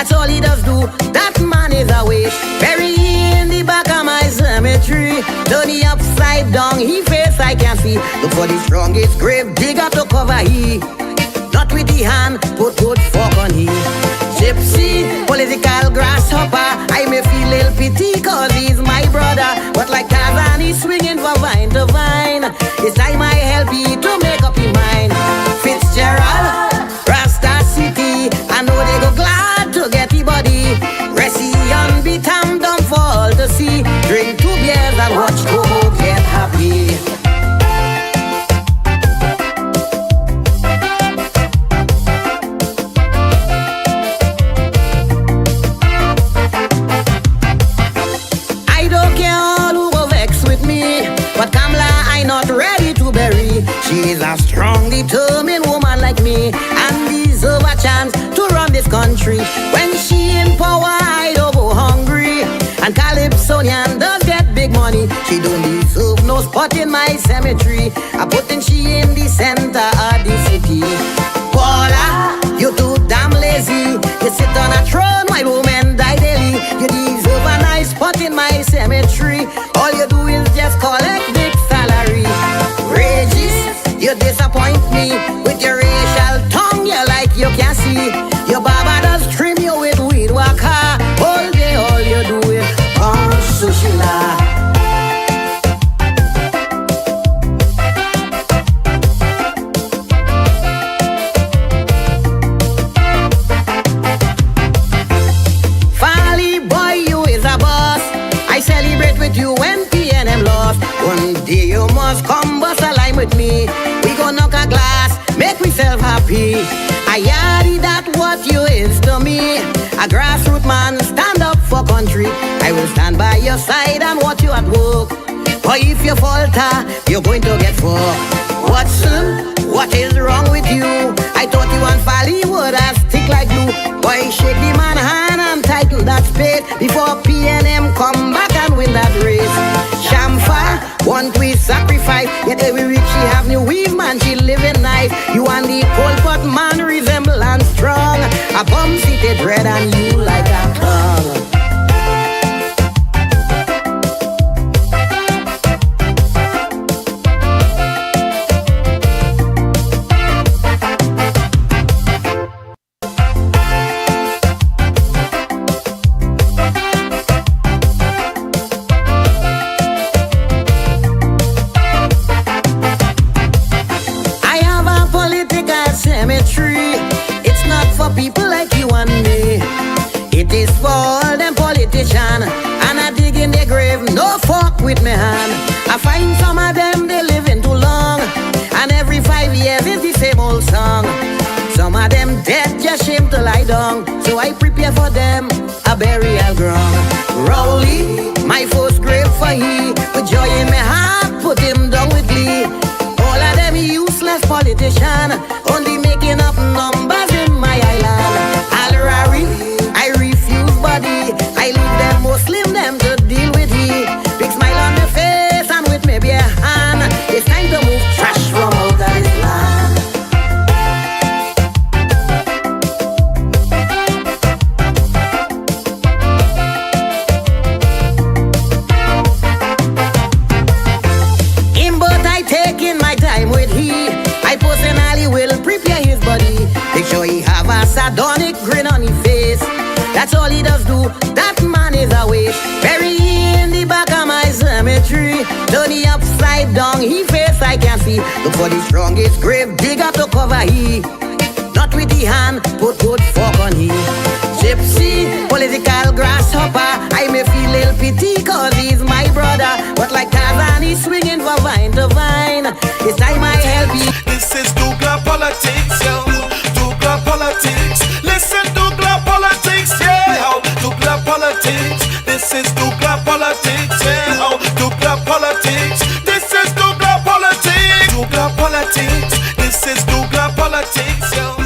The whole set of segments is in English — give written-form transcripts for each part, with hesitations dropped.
That's all he does do. That man is a waste. Bury in the back of my cemetery. Turn he upside down, he face I can see. Look for the strongest grave digger to cover he. Not with the hand, put good fork on he. Gypsy, political grasshopper. I may feel little pity cause he's my brother. But like Tarzan, he's swinging from vine to vine. It's time I help you to make up your mind. Fitzgerald, Rasta City, I know they go glad to get the body. Resi on beat and don't fall to sea. Drink 2 beers and watch Togo get happy. She's a strong, determined woman like me and deserve a chance to run this country. When she in power, I don't go hungry. And Calypsonian does get big money. She don't deserve no spot in my cemetery. I putting she in the center of the city. Paula, you too damn lazy. You sit on a throne while women die daily. You deserve a nice spot in my cemetery. All you do is just collect big salary. You disappoint me with your racial tongue, you like you can't see. Your barber does trim you with weed waka. All day all you do is Sushila. Fally boy, you is a boss. I celebrate with you when PNM lost. One day you must come bust a line with me. We gon' knock a glass, make myself happy. I yardy that what you is to me. A grassroots man, stand up for country. I will stand by your side and watch you at work. Or if you falter, you're going to get fucked. Watson, what is wrong with you? I thought you and Fally would have stick like glue. Boy, shake the man hand and tighten that space before PNM come back and win that race. Shamfa, one twist sacrifice. Yet every week she have new weave, man, she living nice. You and the cold pot man resemble and strong. A bum seated bread and you like a tongue. It's not for people like you and me. It is for all them politicians. And I dig in their grave, no fuck with me hand. I find some of them, they living too long. And every 5 years is the same old song. Some of them dead, just shame to lie down. So I prepare for them a burial ground. Rowley, my first grave for he. With joy in my heart, put him down with glee. All of them useless politicians, only making up numbers in my island. Al-Rari, I refuse body. I leave them Muslim, them to deal with he. Big smile on their face and with maybe a hand. It's time to move trash from out of this land. Taking my time with he, I personally will prepare his body. Make sure he have a sardonic grin on his face. That's all he does do. That man is a waste. Bury in the back of my cemetery. Turn he upside down, he face I can see. Look for the strongest grave digger to cover he. Not with the hand, put good fork on he. Gypsy, political grasshopper. I may feel little pity cause he's my brother. But like Tarzan, he's swinging from vine to vine. It's time I help you. This is douglAR politics, yo. douglAR politics. Listen, douglAR politics, yeah. douglAR politics. This is douglAR politics, yeah. douglAR politics. This is douglAR politics. douglAR politics. This is douglAR politics, yo.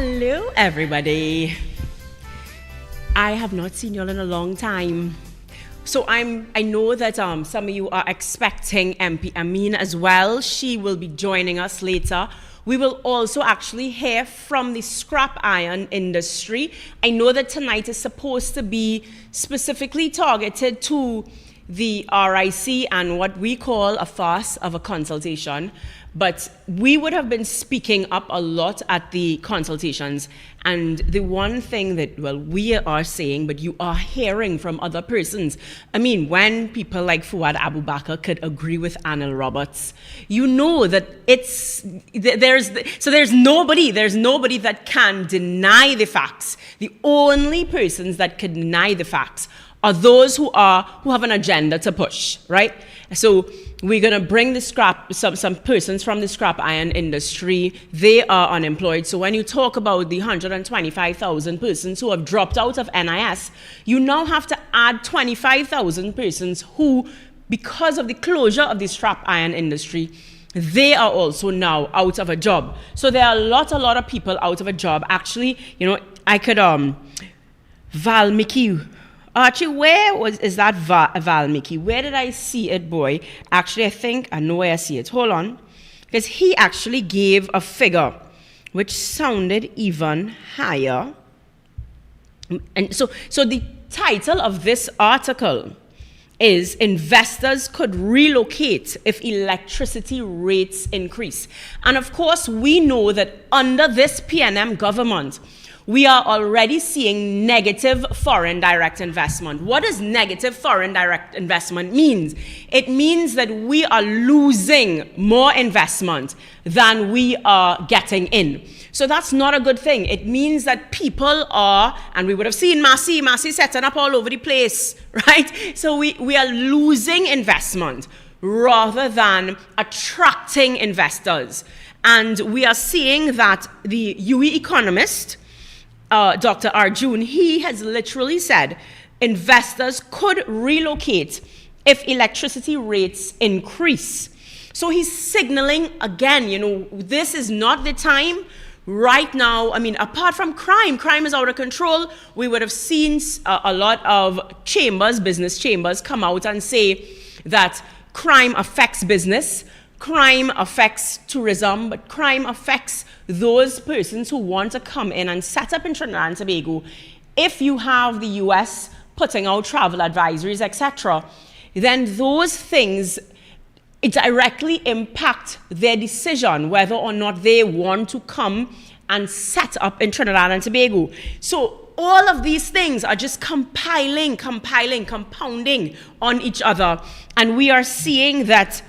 Hello, everybody. I have not seen y'all in a long time. So I know that some of you are expecting MP Amin as well. She will be joining us later. We will also actually hear from the scrap iron industry. I know that tonight is supposed to be specifically targeted to the RIC and what we call a farce of a consultation. But we would have been speaking up a lot at the consultations. And the one thing that, well, we are saying, but you are hearing from other persons. I mean, when people like Fuad Abu Bakr could agree with Anil Roberts, you know that there's nobody that can deny the facts. The only persons that can deny the facts are those who have an agenda to push, right? So we're going to bring the some persons from the scrap iron industry. They are unemployed. So when you talk about the 125,000 persons who have dropped out of NIS, you now have to add 25,000 persons who, because of the closure of the scrap iron industry, they are also now out of a job. So there are a lot of people out of a job. Actually, I could, Valmiki, Archie, is that Valmiki? Where did I see it, boy? Actually, I think I know where I see it. Hold on. Because he actually gave a figure which sounded even higher. And so the title of this article is Investors Could Relocate If Electricity Rates Increase. And of course, we know that under this PNM government, we are already seeing negative foreign direct investment. What does negative foreign direct investment mean? It means that we are losing more investment than we are getting in. So that's not a good thing. It means that people are, and we would have seen Massey setting up all over the place, right? So we are losing investment rather than attracting investors. And we are seeing that the UE economist, Dr. Arjun, he has literally said investors could relocate if electricity rates increase. So he's signaling again, this is not the time right now. I mean, apart from crime is out of control. We would have seen a lot of business chambers come out and say that crime affects business. Crime affects tourism, but crime affects those persons who want to come in and set up in Trinidad and Tobago. If you have the US putting out travel advisories, etc., then those things directly impact their decision whether or not they want to come and set up in Trinidad and Tobago. So all of these things are just compounding on each other. And we are seeing that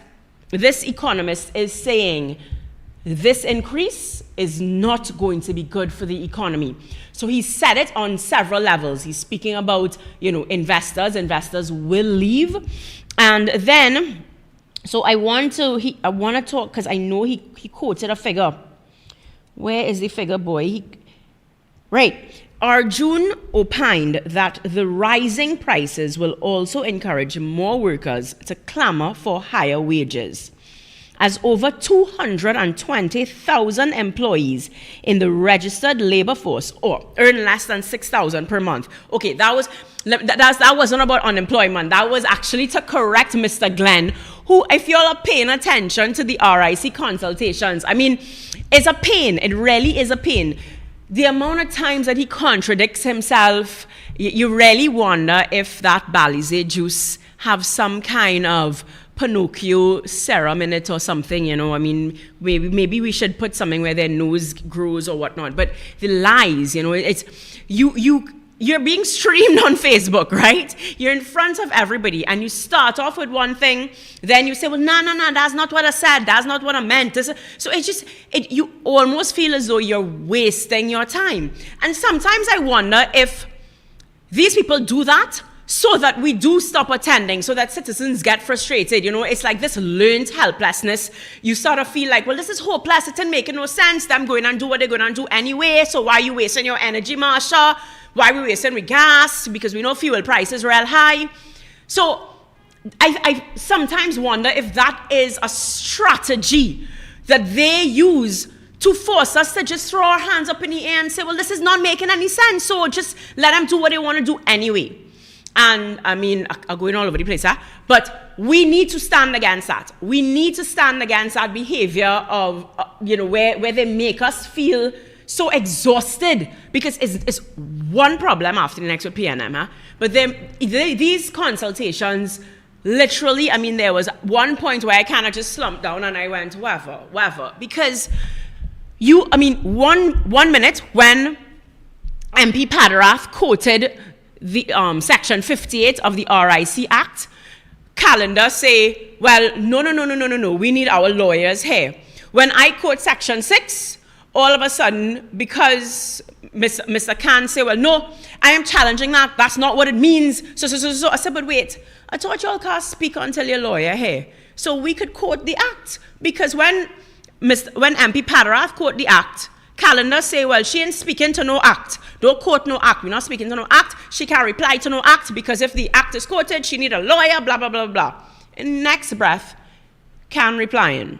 this economist is saying this increase is not going to be good for the economy. So he said it on several levels. He's speaking about, investors will leave. And then, so I want to talk, because I know he quoted a figure. Where is the figure, boy? Right. Arjun opined that the rising prices will also encourage more workers to clamor for higher wages, as over 220,000 employees in the registered labor force earn less than $6,000 per month. Okay, that wasn't about unemployment. That was actually to correct Mr. Glenn, who, if you all are paying attention to the RIC consultations, I mean, it's a pain. It really is a pain. The amount of times that he contradicts himself, you really wonder if that Balize juice have some kind of Pinocchio serum in it or something, I mean, maybe we should put something where their nose grows or whatnot. But the lies, it's you're being streamed on Facebook, right? You're in front of everybody, and you start off with one thing, then you say, well, no, that's not what I said, that's not what I meant. So you almost feel as though you're wasting your time. And sometimes I wonder if these people do that so that we do stop attending, so that citizens get frustrated. It's like this learned helplessness. You sort of feel like, well, this is hopeless, it's making no sense. Them going and do what they're going to do anyway, so why are you wasting your energy, Marsha? Why are we wasting with gas? Because we know fuel prices are real high. So I sometimes wonder if that is a strategy that they use to force us to just throw our hands up in the air and say, well, this is not making any sense, so just let them do what they want to do anyway. And I mean, I'm going all over the place, huh? But we need to stand against that. We need to stand against that behavior of, where they make us feel so exhausted, because it's one problem after the next with PNM, huh? But then these consultations, literally, I mean, there was one point where I kind of just slumped down and I went, whatever, because one minute when MP Padarath quoted the Section 58 of the RIC Act, calendar say, well, no, we need our lawyers here. When I quote Section 6, all of a sudden, because Mr. Khan say, well, no, I am challenging that. That's not what it means. So I said, but wait, I thought you all can't speak until your lawyer here. So we could quote the act, because when MP Padarath quote the act, calendar say, well, she ain't speaking to no act. Don't quote no act. We're not speaking to no act. She can't reply to no act, because if the act is quoted, she need a lawyer, blah, blah, blah, blah. In next breath, can replying.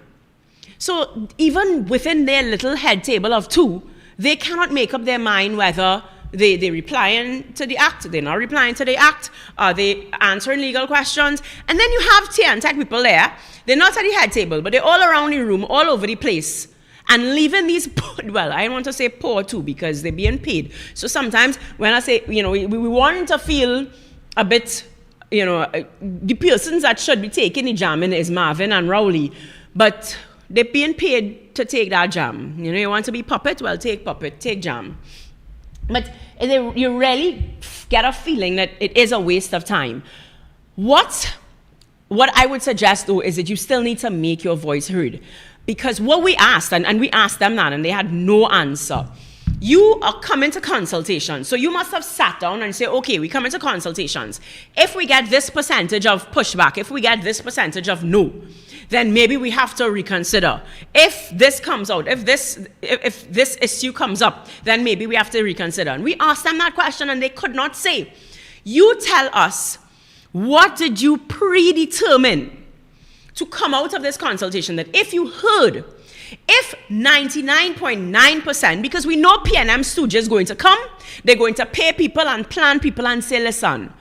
So even within their little head table of two, they cannot make up their mind whether they're replying to the act, they're not replying to the act, are they answering legal questions. And then you have TNTech people there. They're not at the head table, but they're all around the room, all over the place. And leaving these, well, I don't want to say poor too, because they're being paid. So sometimes when I say, we want to feel a bit, the persons that should be taking the jamming is Marvin and Rowley, but they're being paid to take that jam. You want to be puppet? Well, take puppet, take jam. But you really get a feeling that it is a waste of time. What I would suggest, though, is that you still need to make your voice heard. Because what we asked, and we asked them that, and they had no answer. You are coming to consultations. So you must have sat down and say, okay, we come into consultations. If we get this percentage of pushback, if we get this percentage of no, then maybe we have to reconsider. If this comes out, if this issue comes up, then maybe we have to reconsider. And we asked them that question, and they could not say. You tell us, what did you predetermine to come out of this consultation? That if you heard, if 99.9%, because we know PNM stooges is going to come, they're going to pay people and plan people and say, listen,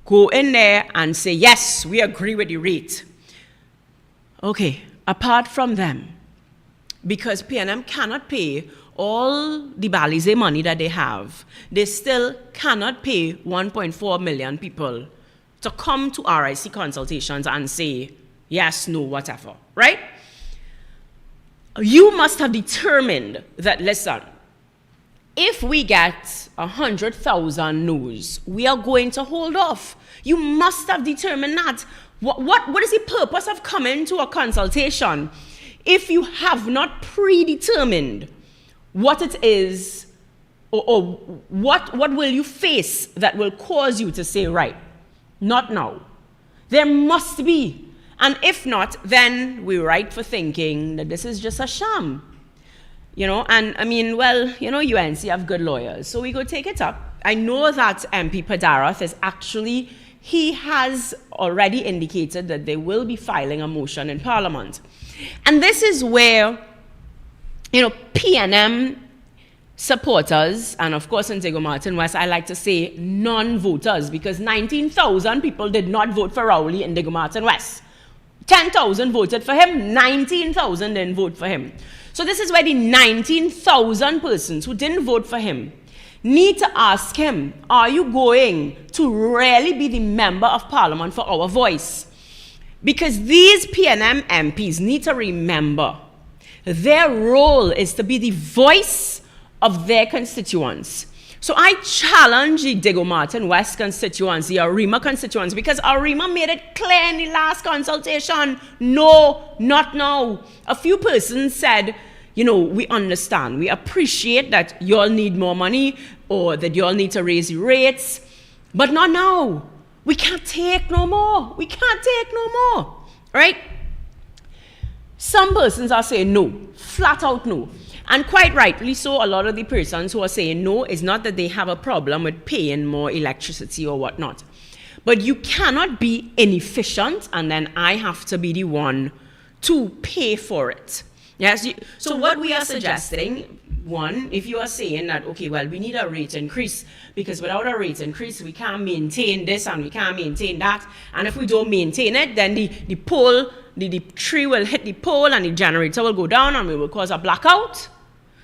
go in there and say, yes, we agree with the rate. Okay, apart from them, because PNM cannot pay all the Balize money that they have, they still cannot pay 1.4 million people to come to RIC consultations and say, yes, no, whatever, right? You must have determined that, listen, if we get 100,000 no's, we are going to hold off. You must have determined that. What is the purpose of coming to a consultation if you have not predetermined what it is, or what will you face that will cause you to say, right, not now. There must be. And if not, then we're right for thinking that this is just a sham. And I mean, well, UNC have good lawyers, so we go take it up. I know that MP Padarath is actually, he has already indicated that they will be filing a motion in Parliament. And this is where, PNM supporters, and of course in Diego Martin West, I like to say non-voters, because 19,000 people did not vote for Rowley in Diego Martin West. 10,000 voted for him, 19,000 didn't vote for him. So this is where the 19,000 persons who didn't vote for him need to ask him, are you going to really be the member of Parliament for our voice? Because these PNM MPs need to remember their role is to be the voice of their constituents. So I challenge the Diego Martin West constituency, Arima constituency, because Arima made it clear in the last consultation, no, not now. A few persons said, we understand, we appreciate that you all need more money, or that you all need to raise the rates, but not now. We can't take no more. We can't take no more, right? Some persons are saying no, flat out no. And quite rightly so, a lot of the persons who are saying no is not that they have a problem with paying more electricity or whatnot. But you cannot be inefficient and then I have to be the one to pay for it. Yes. So what we are suggesting, one, if you are saying that, okay, well, we need a rate increase, because without a rate increase, we can't maintain this and we can't maintain that. And if we don't maintain it, then the pole, the tree will hit the pole and the generator will go down and we will cause a blackout.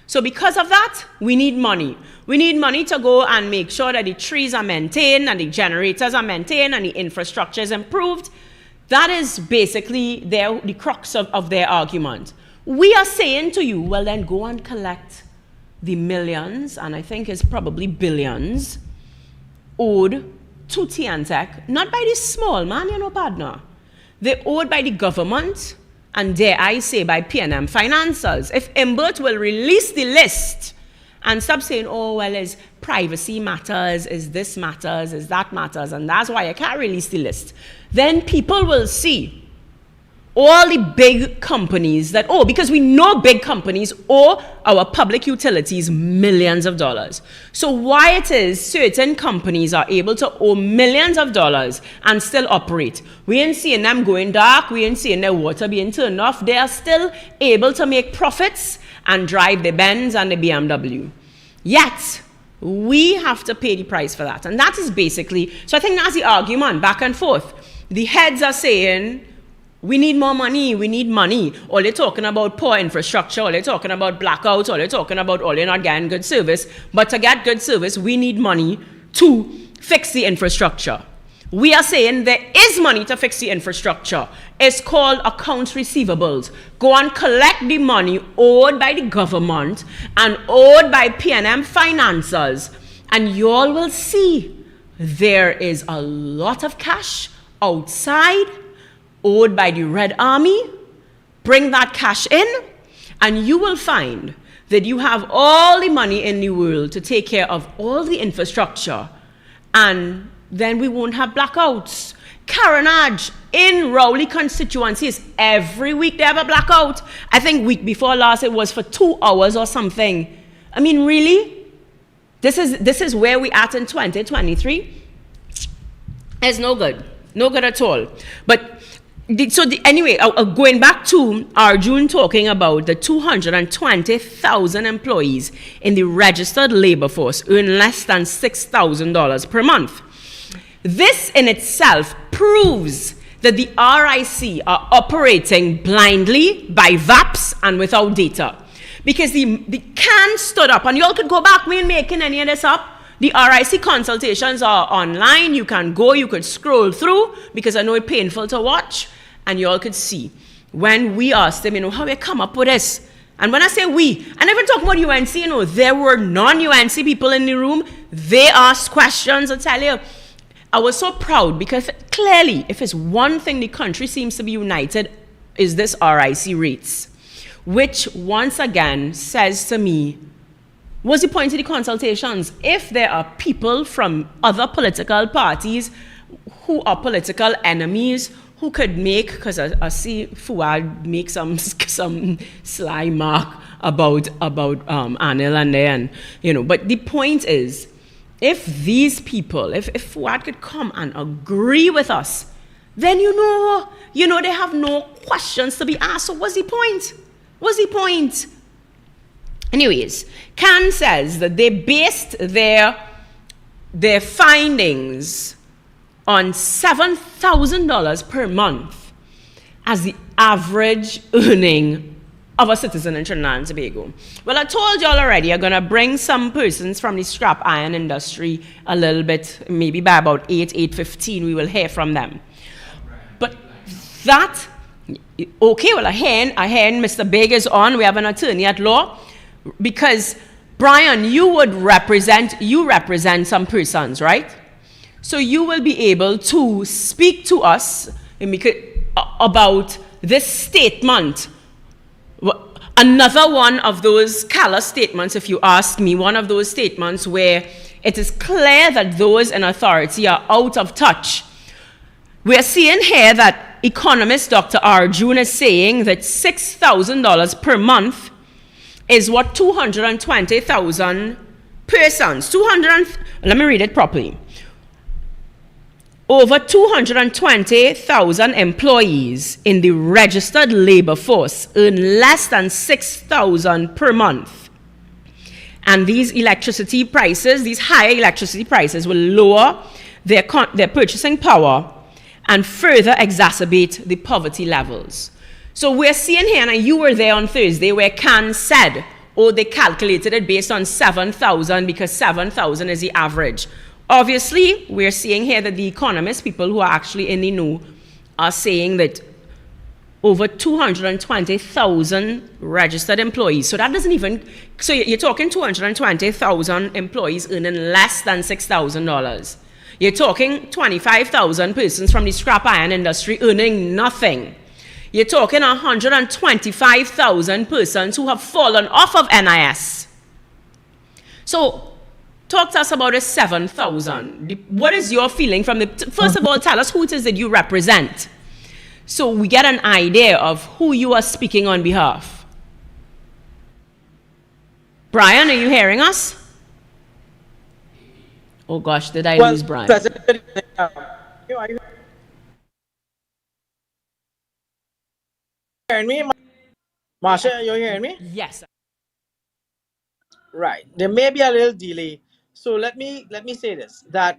So because of that, we need money. We need money to go and make sure that the trees are maintained and the generators are maintained and the infrastructure is improved. That is basically the crux of their argument. We are saying to you, well, then go and collect the millions, and I think it's probably billions, owed to TNTech, not by the small man, partner. They're owed by the government, and dare I say, by PNM financiers. If Imbert will release the list and stop saying, oh, well, is privacy matters, is this matters, is that matters, and that's why I can't release the list, then people will see all the big companies that, because we know big companies owe our public utilities millions of dollars. So why it is certain companies are able to owe millions of dollars and still operate. We ain't seeing them going dark, we ain't seeing their water being turned off. They are still able to make profits and drive the Benz and the BMW. Yet, we have to pay the price for that. And that is basically, so I think that's the argument back and forth. The heads are saying, we need more money, we need money. Or they're talking about poor infrastructure, or they're talking about blackouts, or they're talking about, they're not getting good service. But to get good service, we need money to fix the infrastructure. We are saying there is money to fix the infrastructure. It's called accounts receivables. Go and collect the money owed by the government and owed by PNM financiers. And you all will see there is a lot of cash outside owed by the Red Army. Bring that cash in, and you will find that you have all the money in the world to take care of all the infrastructure, and then we won't have blackouts. Carnage in Rowley constituencies. Every week they have a blackout. I think week before last it was for 2 hours or something. I mean, really? This is where we at in 2023? It's no good. No good at all. But anyway, going back to Arjun talking about the 220,000 employees in the registered labor force earn less than $6,000 per month. This in itself proves that the RIC are operating blindly by VAPs and without data. Because the CAN stood up, and you all could go back, we ain't making any of this up. The RIC consultations are online. You can go, you could scroll through, because I know it's painful to watch, and you all could see. When we asked them, how they come up with this? And when I say we, I'm even talking about UNC, there were non-UNC people in the room. They asked questions. I tell you, I was so proud, because clearly, if it's one thing the country seems to be united, is this RIC rates, which once again says to me, what's the point of the consultations? If there are people from other political parties who are political enemies who could make, because I see Fuad make some sly mark about Anil and there, but the point is, if these people, if Fuad could come and agree with us, then they have no questions to be asked. So what's the point? What's the point? Anyways, CAN says that they based their findings on $7,000 per month as the average earning of a citizen in Trinidad and Tobago. Well, I told y'all already, I'm going to bring some persons from the scrap iron industry a little bit, maybe by about 8:15, we will hear from them. But that, okay, well, I hear Mr. Big is on, we have an attorney at law, because Brian, you represent some persons, right? So you will be able to speak to us about this statement. Another one of those callous statements, if you ask me, one of those statements where it is clear that those in authority are out of touch. We are seeing here that economist Dr. Arjun is saying that $6,000 per month is what 220,000 persons, let me read it properly. over 220,000 employees in the registered labor force earn less than $6,000 per month. And these electricity prices, these higher electricity prices, will lower their purchasing power and further exacerbate the poverty levels. So we're seeing here, and you were there on Thursday, where Can said, oh, they calculated it based on 7,000 because 7,000 is the average. Obviously, we're seeing here that the economists, people who are actually in the know, are saying that over 220,000 registered employees. So that doesn't even, so you're talking 220,000 employees earning less than $6,000. You're talking 25,000 persons from the scrap iron industry earning nothing. You're talking 125,000 persons who have fallen off of NIS. So talk to us about the 7,000. What is your feeling from the, first of all, tell us who it is that you represent, so we get an idea of who you are speaking on behalf. Brian, are you hearing us? Oh gosh, did I lose Brian? Are you hearing me? Marsha, you hearing me? Yes. Right. There may be a little delay. So let me say this, that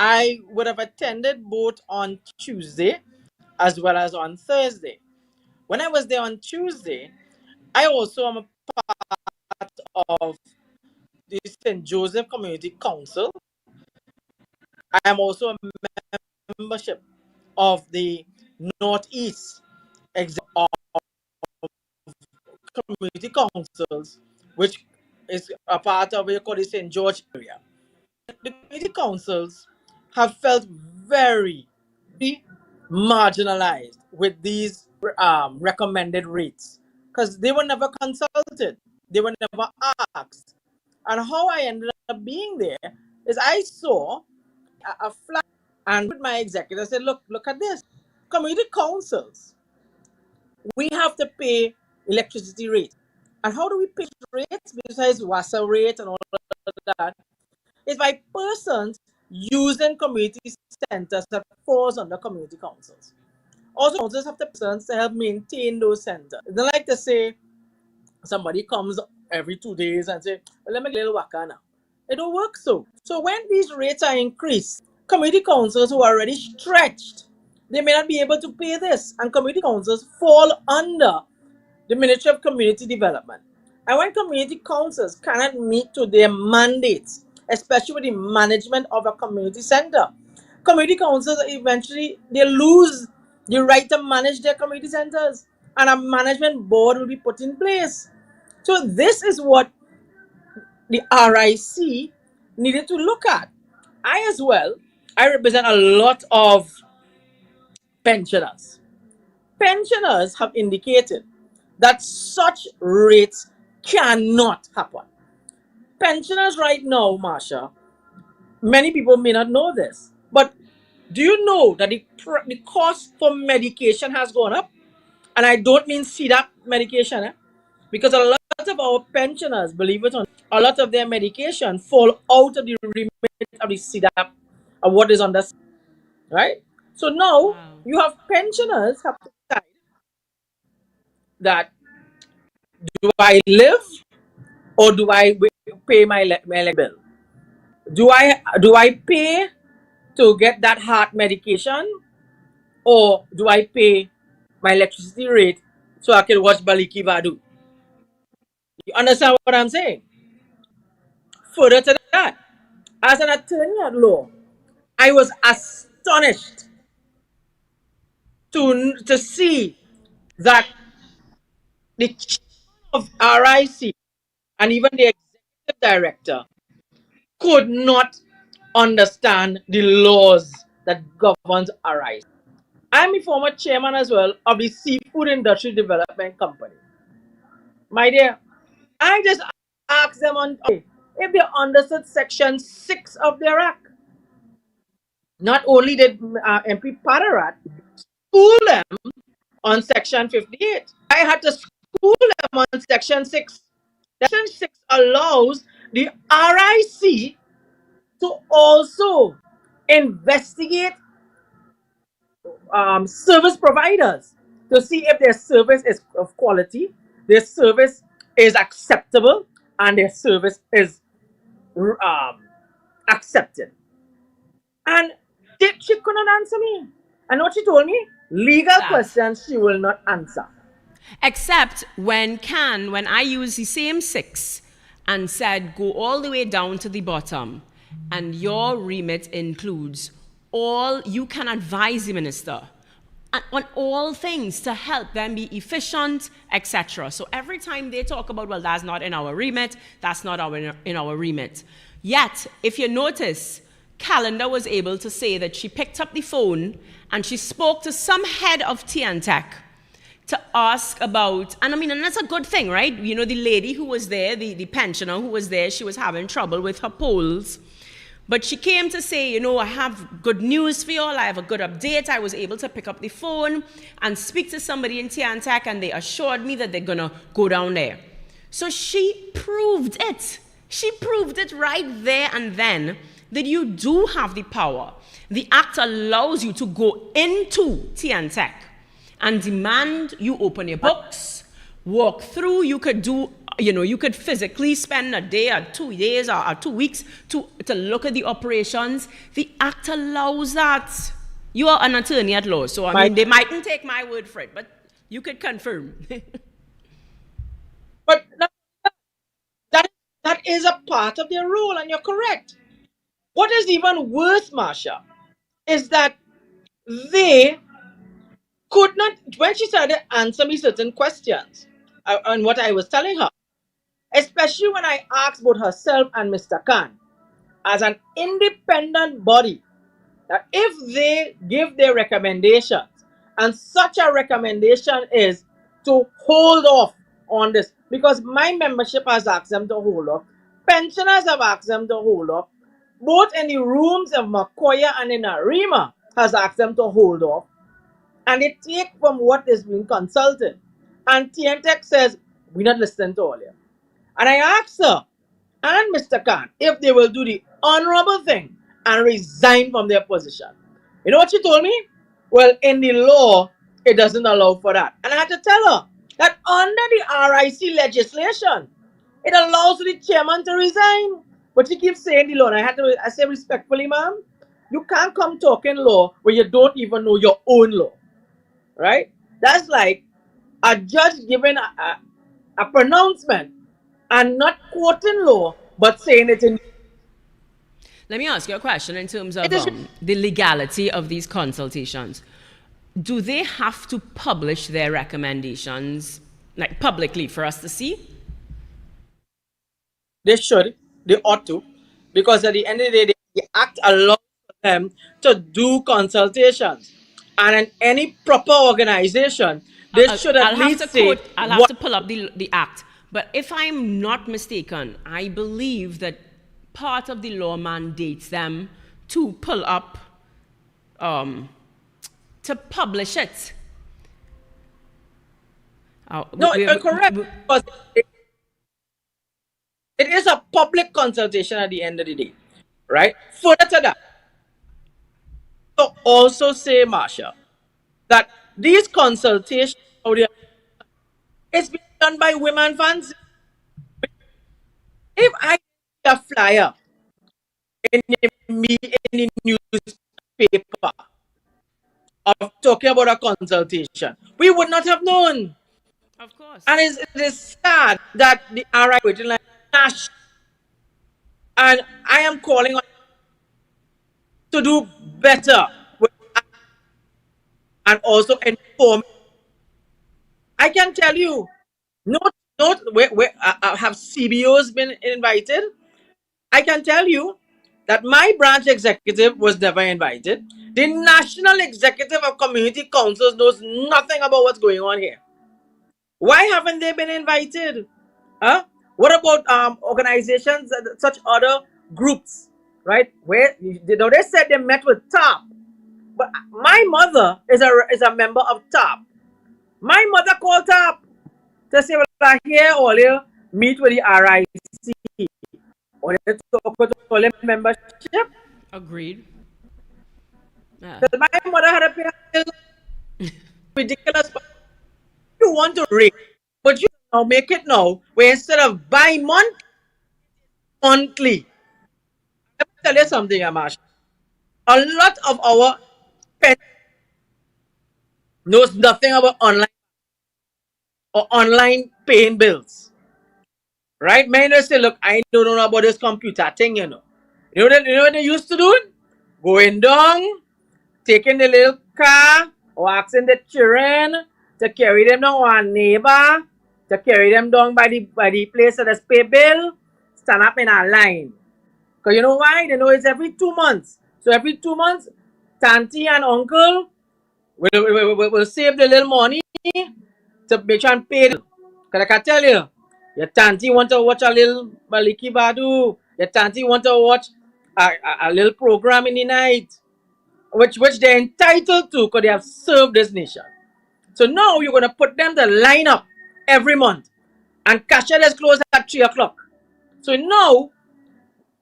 I would have attended both on Tuesday as well as on Thursday. When I was there on Tuesday, I also am a part of the St. Joseph Community Council. I am also a membership of the Northeast of Community Councils, which is a part of what you call the St. George area. The community councils have felt very marginalized with these recommended rates because they were never consulted, they were never asked. And how I ended up being there is I saw a flag, and with my executive I said, look at this. Community councils, we have to pay electricity rates. And how do we pay rates besides WASA rate and all of that? It's by persons using community centers that falls under community councils. Also, councils have the persons to help maintain those centers. It's not like to say somebody comes every 2 days and say, well, let me get a little waka now. It don't work so. So when these rates are increased, community councils who are already stretched, they may not be able to pay this. And community councils fall under the Ministry of Community Development. And when community councils cannot meet to their mandates, especially with the management of a community center, community councils eventually, they lose the right to manage their community centers, and a management board will be put in place. So this is what the RIC needed to look at. I as well, I represent a lot of pensioners. Pensioners have indicated that such rates cannot happen. Pensioners right now, Marsha, many people may not know this, but do you know that the cost for medication has gone up? And I don't mean CDAP medication, because a lot of our pensioners, believe it or not, a lot of their medication fall out of the remit of the CDAP of what is on the, right? So now you have pensioners have to decide that, do I live or do I pay my bill? Do I pay to get that heart medication, or do I pay my electricity rate so I can watch Baliki Vadu? You understand what I'm saying? Further to that, as an attorney at law, I was astonished to see that the chief of RIC and even the executive director could not understand the laws that governs RIC. I'm a former chairman as well of the Seafood Industry Development Company. My dear, I just asked them on if they understood Section 6 of their act. Not only did MP Padarat school them on Section 58, I had to school them on Section 6. Section 6 allows the RIC to also investigate service providers to see if their service is of quality, their service is acceptable, and their service is um, accepted. And she couldn't answer me. And what she told me, legal That. questions she will not answer. Except when I use the same six and said go all the way down to the bottom, and your remit includes all you can advise the minister on all things to help them be efficient, etc. So every time they talk about, well, that's not in our remit, that's not in our remit. Yet, if you notice, Calendar was able to say that she picked up the phone and she spoke to some head of TNTech to ask about, and I mean, and that's a good thing, right? You know, the lady who was there, the pensioner who was there, she was having trouble with her polls. But she came to say, you know, I have good news for you all. I have a good update. I was able to pick up the phone and speak to somebody in TNTech, and they assured me that they're going to go down there. So she proved it. She proved it right there and then that you do have the power. The Act allows you to go into TNTech and demand you open your books, walk through. You could do, you know, you could physically spend a day or 2 days or 2 weeks to look at the operations. The Act allows that. You are an attorney at law, so I mean, they mightn't take my word for it, but you could confirm. But that is a part of their role, and you're correct. What is even worse, Marsha, is that they could not, when she started to answer me certain questions on what I was telling her, especially when I asked both herself and Mr. Khan, as an independent body, that if they give their recommendations, and such a recommendation is to hold off on this, because my membership has asked them to hold off, pensioners have asked them to hold off, both in the rooms of Makoya and in Arima has asked them to hold off, and they take from what is being consulted. And TNTech says, we're not listening to all you. And I asked her and Mr. Khan if they will do the honorable thing and resign from their position. You know what she told me? Well, in the law, it doesn't allow for that. And I had to tell her that under the RIC legislation, it allows the chairman to resign. But she keeps saying the law. And I say respectfully, ma'am, you can't come talking law when you don't even know your own law. Right? That's like a judge giving a pronouncement and not quoting law, but saying it in. Let me ask you a question in terms of the legality of these consultations. Do they have to publish their recommendations, like publicly, for us to see? They should. They ought to. Because at the end of the day, the Act allows them to do consultations. And in any proper organization, they should at least say I'll have to pull up the Act. But if I'm not mistaken, I believe that part of the law mandates them to pull up, to publish it. No, you're correct. Because it is a public consultation at the end of the day. Right? Further to that, to also say, Marsha, that these consultations, it's being done by women fans. If I see a flyer in the newspaper of talking about a consultation, we would not have known. Of course. And it is sad that the RI waiting like Nash. And I am calling on to do better with, and also inform. I can tell you, where have CBOs been invited? I can tell you that my branch executive was never invited. The national executive of community councils knows nothing about what's going on here. Why haven't they been invited? Huh? What about organizations, such other groups, right? Where they said they met with TAP, but my mother is a member of TAP. My mother called TAP to say, well, I hear all you meet with the RIC or they talk with all your membership. Agreed. Because my mother had to pay her bill ridiculous. You want to rate, but you now make it now where instead of bi-month, monthly. Let me tell you something, Amash. A lot of our parents knows nothing about online or online paying bills. Right? Many say, look, I don't know about this computer thing, you know. You know what they used to do? Going down, taking the little car, or asking the children to carry them down one neighbor, to carry them down by the place of the pay bill, stand up in a line. Because you know why? They know it's every 2 months. So every 2 months, Tanty and uncle will save the little money to make sure and pay. Because I can tell you, your Tanty want to watch a little Maliki Badu, your Tanty want to watch a little program in the night, which they're entitled to because they have served this nation. So now you're going to put them to line up every month. And cashier is closed at 3 o'clock. So now,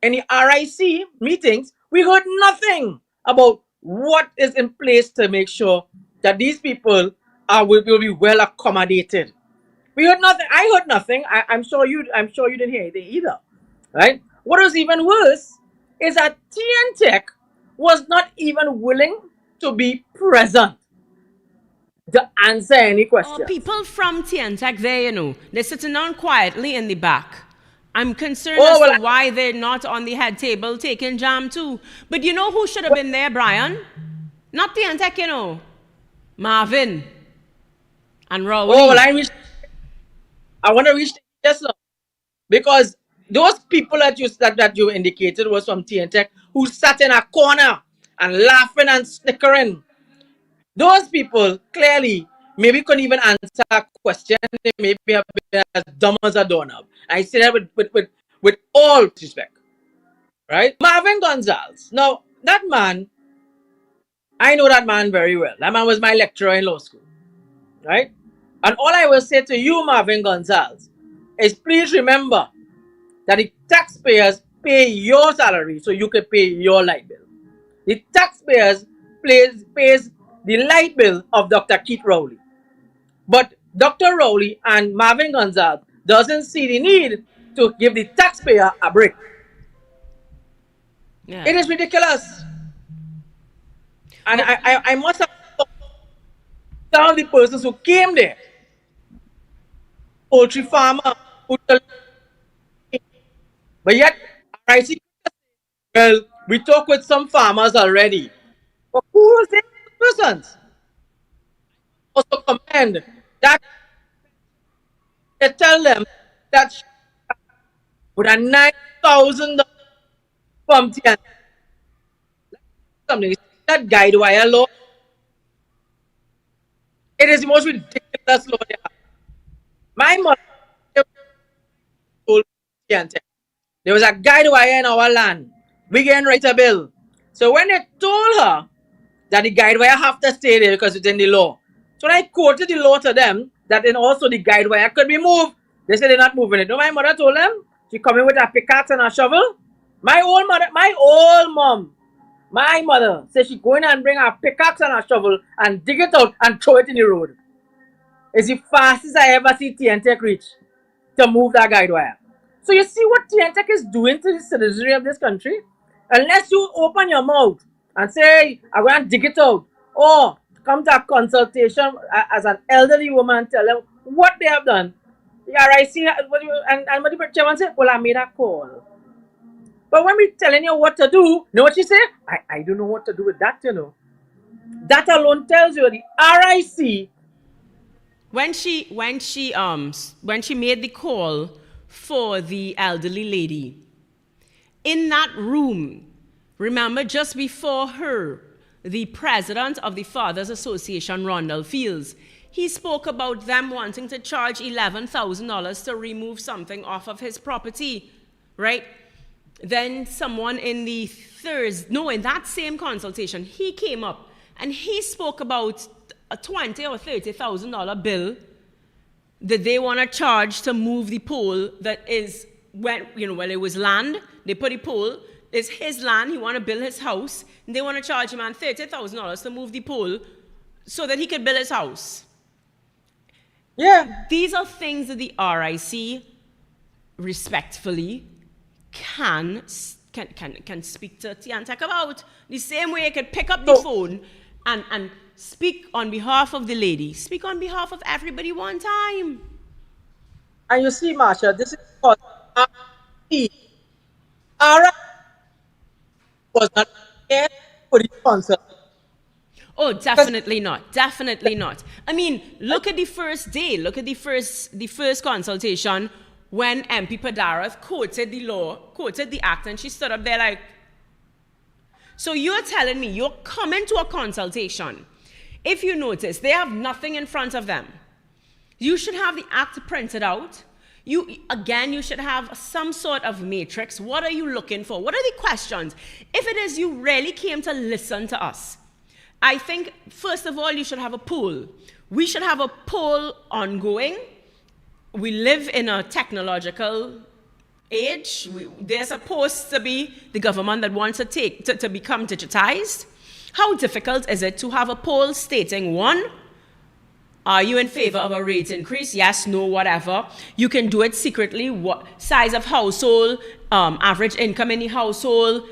in the RIC meetings, we heard nothing about what is in place to make sure that these people will be well accommodated. We heard nothing. I heard nothing. I'm sure you didn't hear anything either. Right? What was even worse is that TN Tech was not even willing to be present to answer any questions. People from Tiantek there, you know, they're sitting down quietly in the back. I'm concerned as to why they're not on the head table taking jam too. But you know who should have been there, Brian? Not Tiantek, you know. Marvin and Raul. Oh, well, I want to reach yes, sir. Because those people that you indicated was from TNTech who sat in a corner and laughing and snickering. Those people clearly maybe couldn't even answer a question. They maybe have been as dumb as a doorknob. I say that with all respect. Right? Marvin Gonzalez. Now, that man, I know that man very well. That man was my lecturer in law school. Right? And all I will say to you, Marvin Gonzalez, is please remember that the taxpayers pay your salary so you can pay your light bill. The taxpayers pays the light bill of Dr. Keith Rowley. But Dr. Rowley and Marvin Gonzalez doesn't see the need to give the taxpayer a break. Yeah. It is ridiculous. And I must have some of the persons who came there. Poultry farmer, but yet, I see, well, we talk with some farmers already. But who was these persons? Also commend that they tell them that with a $9,000 from TN, something that guide wire law. It is the most ridiculous law they have. My mother told TN. There was a guide wire in our land. We can write a bill. So when they told her that the guide wire have to stay there because it's in the law. So when I quoted the law to them, that then also the guide wire could be moved. They said they're not moving it. No, my mother told them, she come in with a pickaxe and a shovel. My old mother said she go in and bring a pickaxe and a shovel and dig it out and throw it in the road. It's the fastest I ever see TNTech reach to move that guide wire. So you see what TNTech is doing to the citizenry of this country? Unless you open your mouth and say, I'm going to dig it out, or come to a consultation as an elderly woman and tell them what they have done. Yeah, I see, and what the chairman say, well, I made a call. But when we're telling you what to do, you know what she say? I don't know what to do with that, you know. That alone tells you the RIC. When she made the call for the elderly lady, in that room, remember, just before her, the president of the Fathers Association, Rondell Fields, he spoke about them wanting to charge $11,000 to remove something off of his property, right? Then someone in that same consultation, he came up and he spoke about a $20,000 or $30,000 bill that they want to charge to move the pole that is, when it was land they put the pole. It's his land. He want to build his house. And they want to charge him $30,000 to move the pole so that he could build his house. Yeah. These are things that the RIC respectfully can speak to and talk about. The same way I could pick up the phone and speak on behalf of the lady. Speak on behalf of everybody one time. And you see, Marsha, this is what RIC was not here for the sponsor. Oh, definitely not. Definitely not. I mean, look at the first day. Look at the first consultation when MP Padarath quoted the law, quoted the act, and she stood up there like, so you're telling me you're coming to a consultation. If you notice, they have nothing in front of them. You should have the act printed out. You should have some sort of matrix. What are you looking for? What are the questions? If it is you really came to listen to us, I think, first of all, you should have a poll. We should have a poll ongoing. We live in a technological age. They're supposed to be the government that wants to become digitized. How difficult is it to have a poll stating, one, are you in favor of a rate increase? Yes, no, whatever. You can do it secretly. What size of household, average income in the household,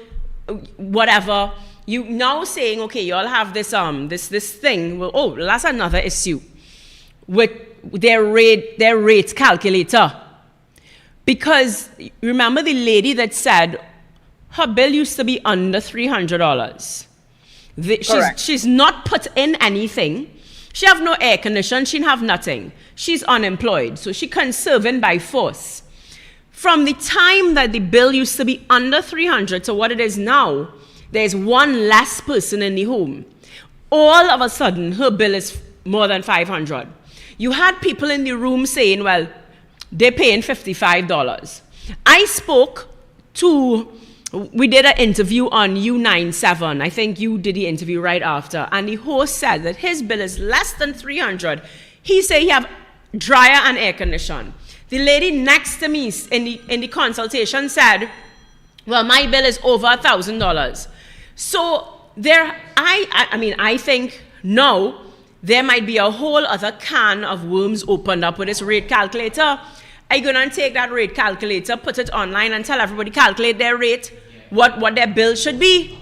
whatever. You now saying, okay, you all have this this thing. Well, oh, that's another issue with their rate calculator. Because remember the lady that said her bill used to be under $300. She's not put in anything. She have no air condition. She have nothing. She's unemployed, so she conserving by force. From the time that the bill used to be under $300 to what it is now, there's one less person in the home. All of a sudden, her bill is more than $500. You had people in the room saying, well, they're paying $55. I spoke to, we did an interview on U97. I think you did the interview right after. And the host said that his bill is less than $300. He said he have dryer and air condition. The lady next to me in the consultation said, well, my bill is over $1,000. So I think now there might be a whole other can of worms opened up with this rate calculator. Are you going to take that rate calculator, put it online, and tell everybody calculate their rate, what their bill should be?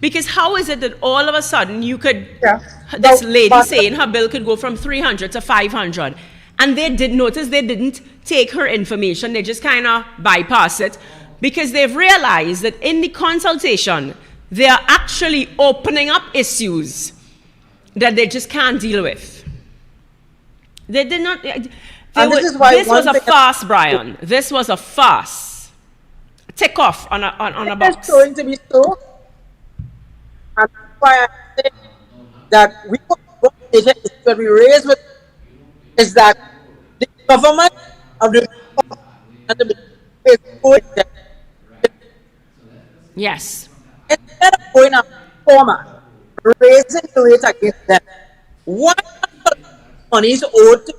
Because how is it that all of a sudden you could, this lady saying her bill could go from $300 to $500, and they did notice they didn't take her information, they just kind of bypass it, because they've realized that in the consultation, they are actually opening up issues that they just can't deal with. They did not. This was a farce, Brian. This was a farce. Tick off on a box. It's going to be so. And that's why I say that what we raise with is that the government of the is going there. Yes. Instead of going up format, raising the rate against them, what money is owed to?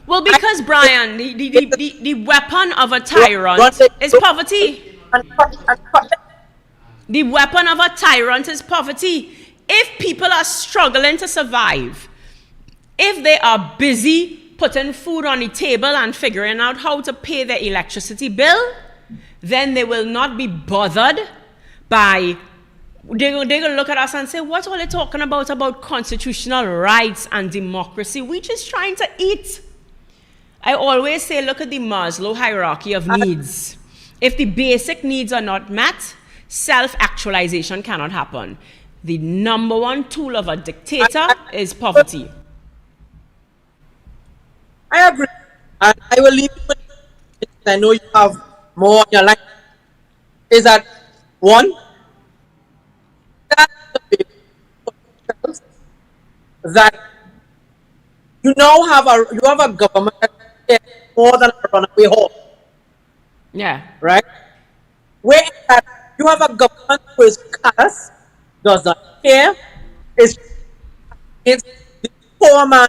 Well, because Brian, the weapon of a tyrant is poverty. The weapon of a tyrant is poverty. If people are struggling to survive, if they are busy putting food on the table and figuring out how to pay their electricity bill, then they will not be bothered by, they're going to look at us and say, what are they talking about constitutional rights and democracy? We're just trying to eat. I always say, look at the Maslow hierarchy of needs. If the basic needs are not met, self-actualization cannot happen. The number one tool of a dictator is poverty. I agree. And I will leave you with it. I know you have more on your line. Is that one? That you now have a government that cares more than a runaway horse. Yeah. Right? Where you have a government who is callous, does not care, is against the poor man.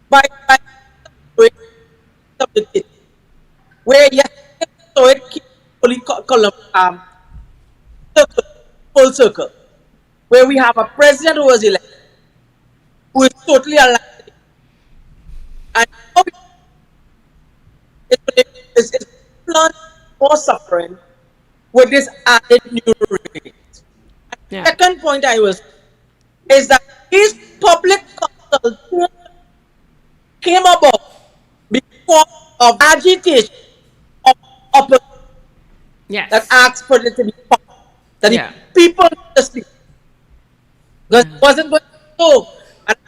By doing where yesterday so it came fully circle, full circle, where we have a president who was elected, who is totally aligned, and now it's plunged more suffering with this added new rate. Yeah. Second point I was is that his public consultation came about because of agitation of opposition that Yes. asked for it to be public, that the Yeah. people need to speak. Because it wasn't going to go and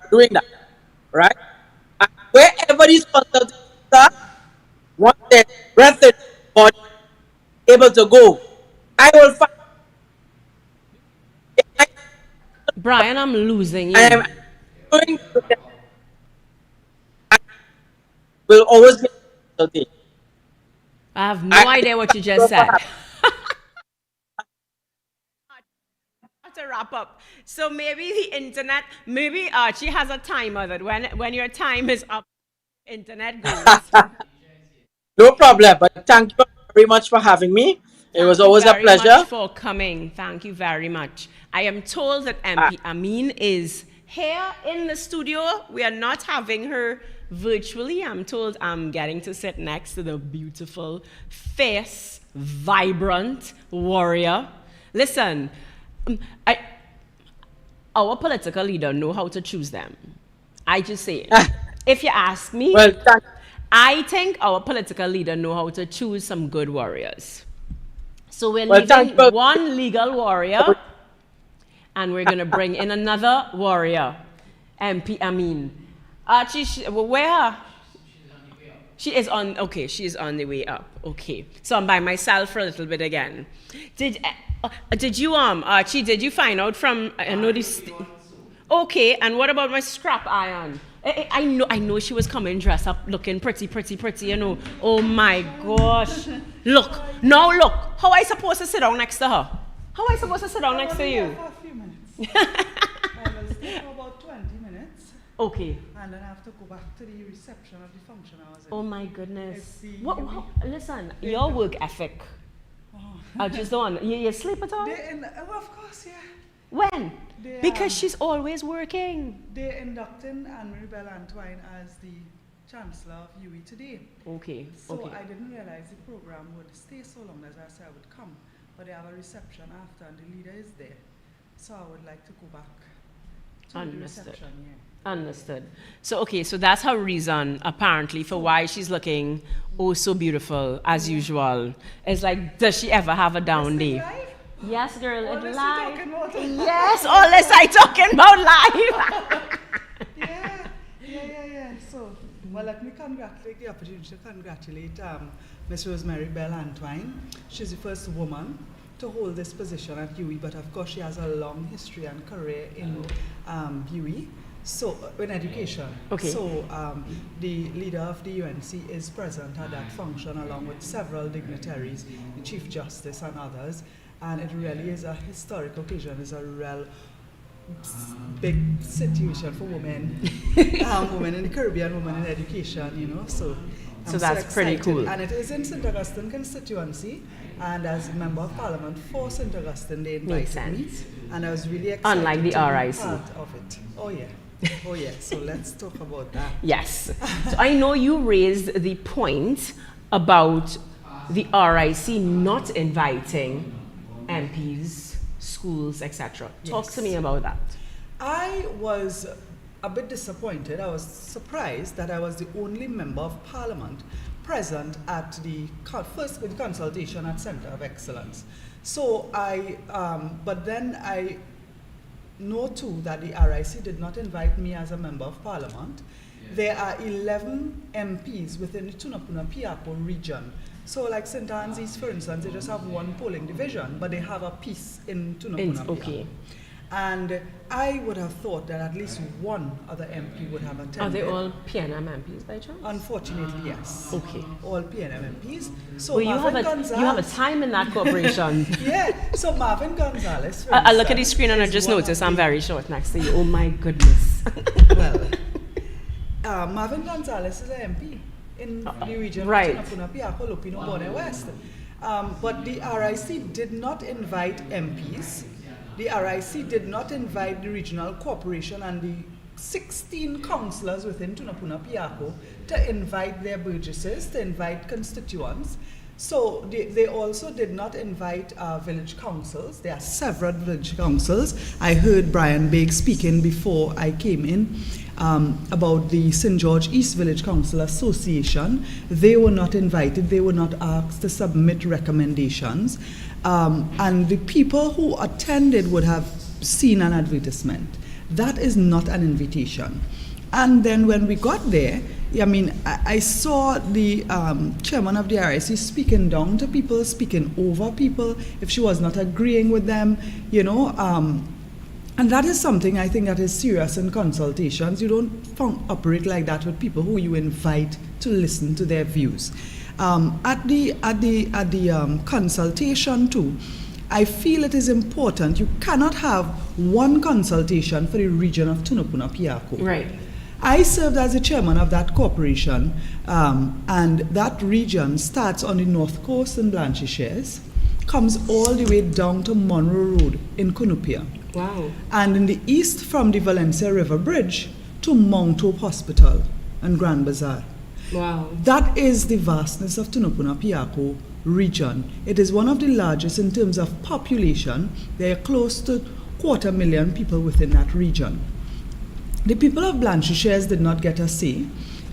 doing that, right? And wherever these consultations are, once they're breathed body able to go, I will find Brian, I'm losing you. I am going to will always be consultation. I have no idea what you just said. To wrap up, so maybe the internet, maybe Archie has a timer that when your time is up, internet goes. No problem, but thank you very much for having me. It was always a pleasure. Thank you very much for coming. Thank you very much. I am told that MP Amin is here in the studio. We are not having her virtually. I'm told I'm getting to sit next to the beautiful, fierce, vibrant warrior. Listen, our political leader know how to choose them. I just say it. If you ask me, Well, I think our political leader know how to choose some good warriors. So we're Well, leaving one legal warrior, and we're going to bring in another warrior, MP Amin. Archie, where? She is on, okay, she is on the way up. Okay. So I'm by myself for a little bit again. Did you, Archie, did you find out from, I know this, okay, and what about my scrap iron? I know she was coming dressed up looking pretty, you know. Oh my gosh. Look, now look, how I supposed to sit down next to her? How I supposed to sit down next to you? For a few minutes. I will stay for about 20 minutes. Okay. And then I have to go back to the reception of the function I was in. Oh my goodness. the Listen, your work ethic. I just don't. You sleep at all? Of course, yeah. When? Because she's always working. They're inducting Anne-Marie Bell Antwine as the Chancellor of UE today. Okay. So Okay. I didn't realize the program would stay so long as I said I would come. But they have a reception after and the leader is there. So I would like to go back to the reception, yeah. Understood. So, okay, so that's her reason, apparently, for why she's looking oh so beautiful, as usual. It's like, does she ever have a down day? Live? Yes, girl, All it's this live. you're talking about. Yes, all this I talking about live. Yeah. So, well, let me take the opportunity to congratulate Ms. Rosemary Bell Antwine. She's the first woman to hold this position at UE, but of course she has a long history and career in UE. So, in education. Okay. So, the leader of the UNC is present at that function along with several dignitaries, the Chief Justice and others. And it really is a historic occasion. It's a real big situation for women, women in the Caribbean, women in education, you know. So that's pretty cool. And it is in St. Augustine constituency. And as a member of Parliament for St. Augustine, they invited me. And I was really excited Unlike the to be RIC. part of it. Oh yeah. So let's talk about that. Yes. So I know you raised the point about the RIC not inviting MPs, schools, etc. Talk to me about that. I was a bit disappointed. I was surprised that I was the only member of Parliament present at the first consultation at Centre of Excellence. So but then I know too that the RIC did not invite me as a member of Parliament. There are 11 MPs within the Tunapuna-Piapo region. So like St. Anne's East, for instance, they just have one polling division, but they have a piece in Tunapuna-Piapo. Okay. And I would have thought that at least one other MP would have attended. Are they all PNM MPs by chance? Unfortunately, yes. Okay. All PNM MPs. So well, you have a time in that corporation. Yeah. So Marvin Gonzalez. I look at the screen and I just noticed I'm very short next to you. Oh my goodness. Well, Marvin Gonzalez is an MP in the region right. of Tunapuna, Piako, Lupino, Border West. But the RIC did not invite MPs. The RIC did not invite the regional corporation and the 16 councillors within Tunapuna Piako to invite their burgesses, to invite constituents. So they also did not invite village councils. There are several village councils. I heard Brian Bake speaking before I came in about the St. George East Village Council Association. They were not invited. They were not asked to submit recommendations. And the people who attended would have seen an advertisement. That is not an invitation. And then when we got there, I mean, I saw the chairman of the RIC speaking down to people, speaking over people, if she was not agreeing with them, you know. And that is something I think that is serious in consultations. You don't operate like that with people who you invite to listen to their views. At the consultation too, I feel it is important. You cannot have one consultation for the region of Tunapuna Piako. Right. I served as the chairman of that corporation, and that region starts on the north coast in Blanchisseuse, comes all the way down to Monroe Road in Cunupia. Wow. And in the east from the Valencia River Bridge to Mount Hope Hospital and Grand Bazaar. Wow. That is the vastness of Tunapuna Piako region. It is one of the largest in terms of population. There are close to 250,000 people within that region. The people of Blanchisseuse did not get a say.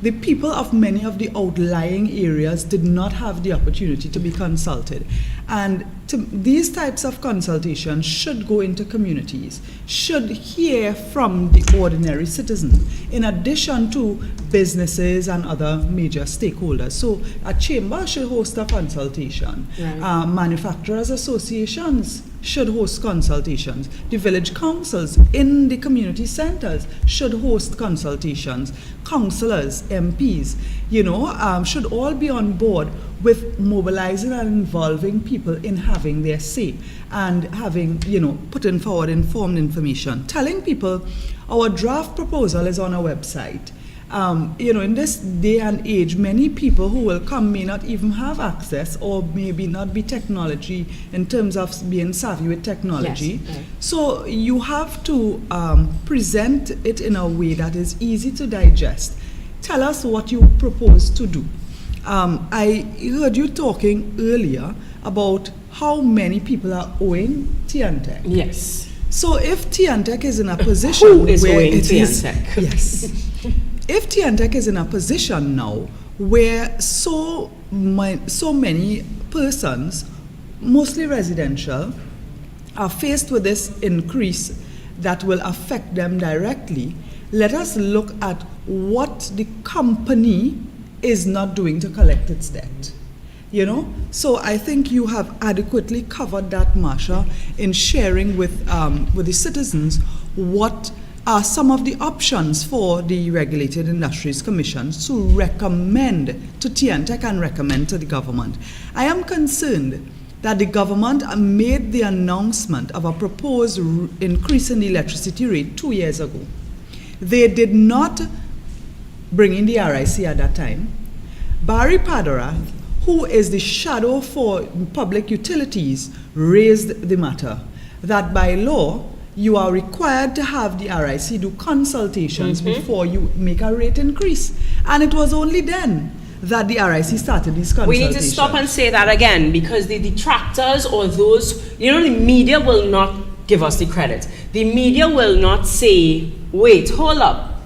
The people of many of the outlying areas did not have the opportunity to be consulted. And these types of consultations should go into communities, should hear from the ordinary citizen, in addition to businesses and other major stakeholders. So a chamber should host a consultation. Right. Manufacturers associations should host consultations. The village councils in the community centers should host consultations. Councillors, MPs, you know, should all be on board with mobilizing and involving people in having their say and having, you know, putting forward informed information. Telling people our draft proposal is on our website. You know, in this day and age, many people who will come may not even have access or maybe not be technology in terms of being savvy with technology. Yes. So you have to present it in a way that is easy to digest. Tell us what you propose to do. I heard you talking earlier about how many people are owing Tiantec. Yes. So if Tiantec is in a position Who is where owing it is, Tiantec? yes. If Tiantec is in a position now where so many persons, mostly residential, are faced with this increase that will affect them directly, let us look at what the company is not doing to collect its debt. You know, so I think you have adequately covered that, Marsha, in sharing with the citizens what are some of the options for the Regulated Industries Commission to recommend to Tiantec and recommend to the government. I am concerned that the government made the announcement of a proposed increase in the electricity rate 2 years ago. They did not bring in the RIC at that time. Barry Padarath, who is the shadow for public utilities, raised the matter that by law, you are required to have the RIC do consultations before you make a rate increase. And it was only then that the RIC started these consultations. We need to stop and say that again, because the detractors or those, you know, the media will not give us the credit. The media will not say, wait, hold up.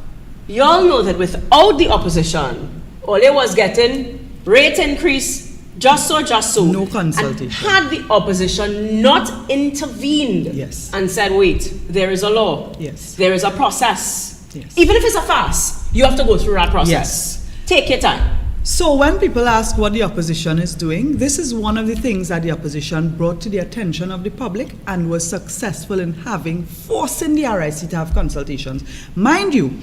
Y'all know that without the opposition, all it was getting rate increase, just so. No consultation. And had the opposition not intervened Yes. and said, wait, there is a law. Yes. There is a process. Yes. Even if it's a farce, you have to go through that process. Yes. Take your time. So when people ask what the opposition is doing, this is one of the things that the opposition brought to the attention of the public and was successful in forcing the RIC to have consultations. Mind you,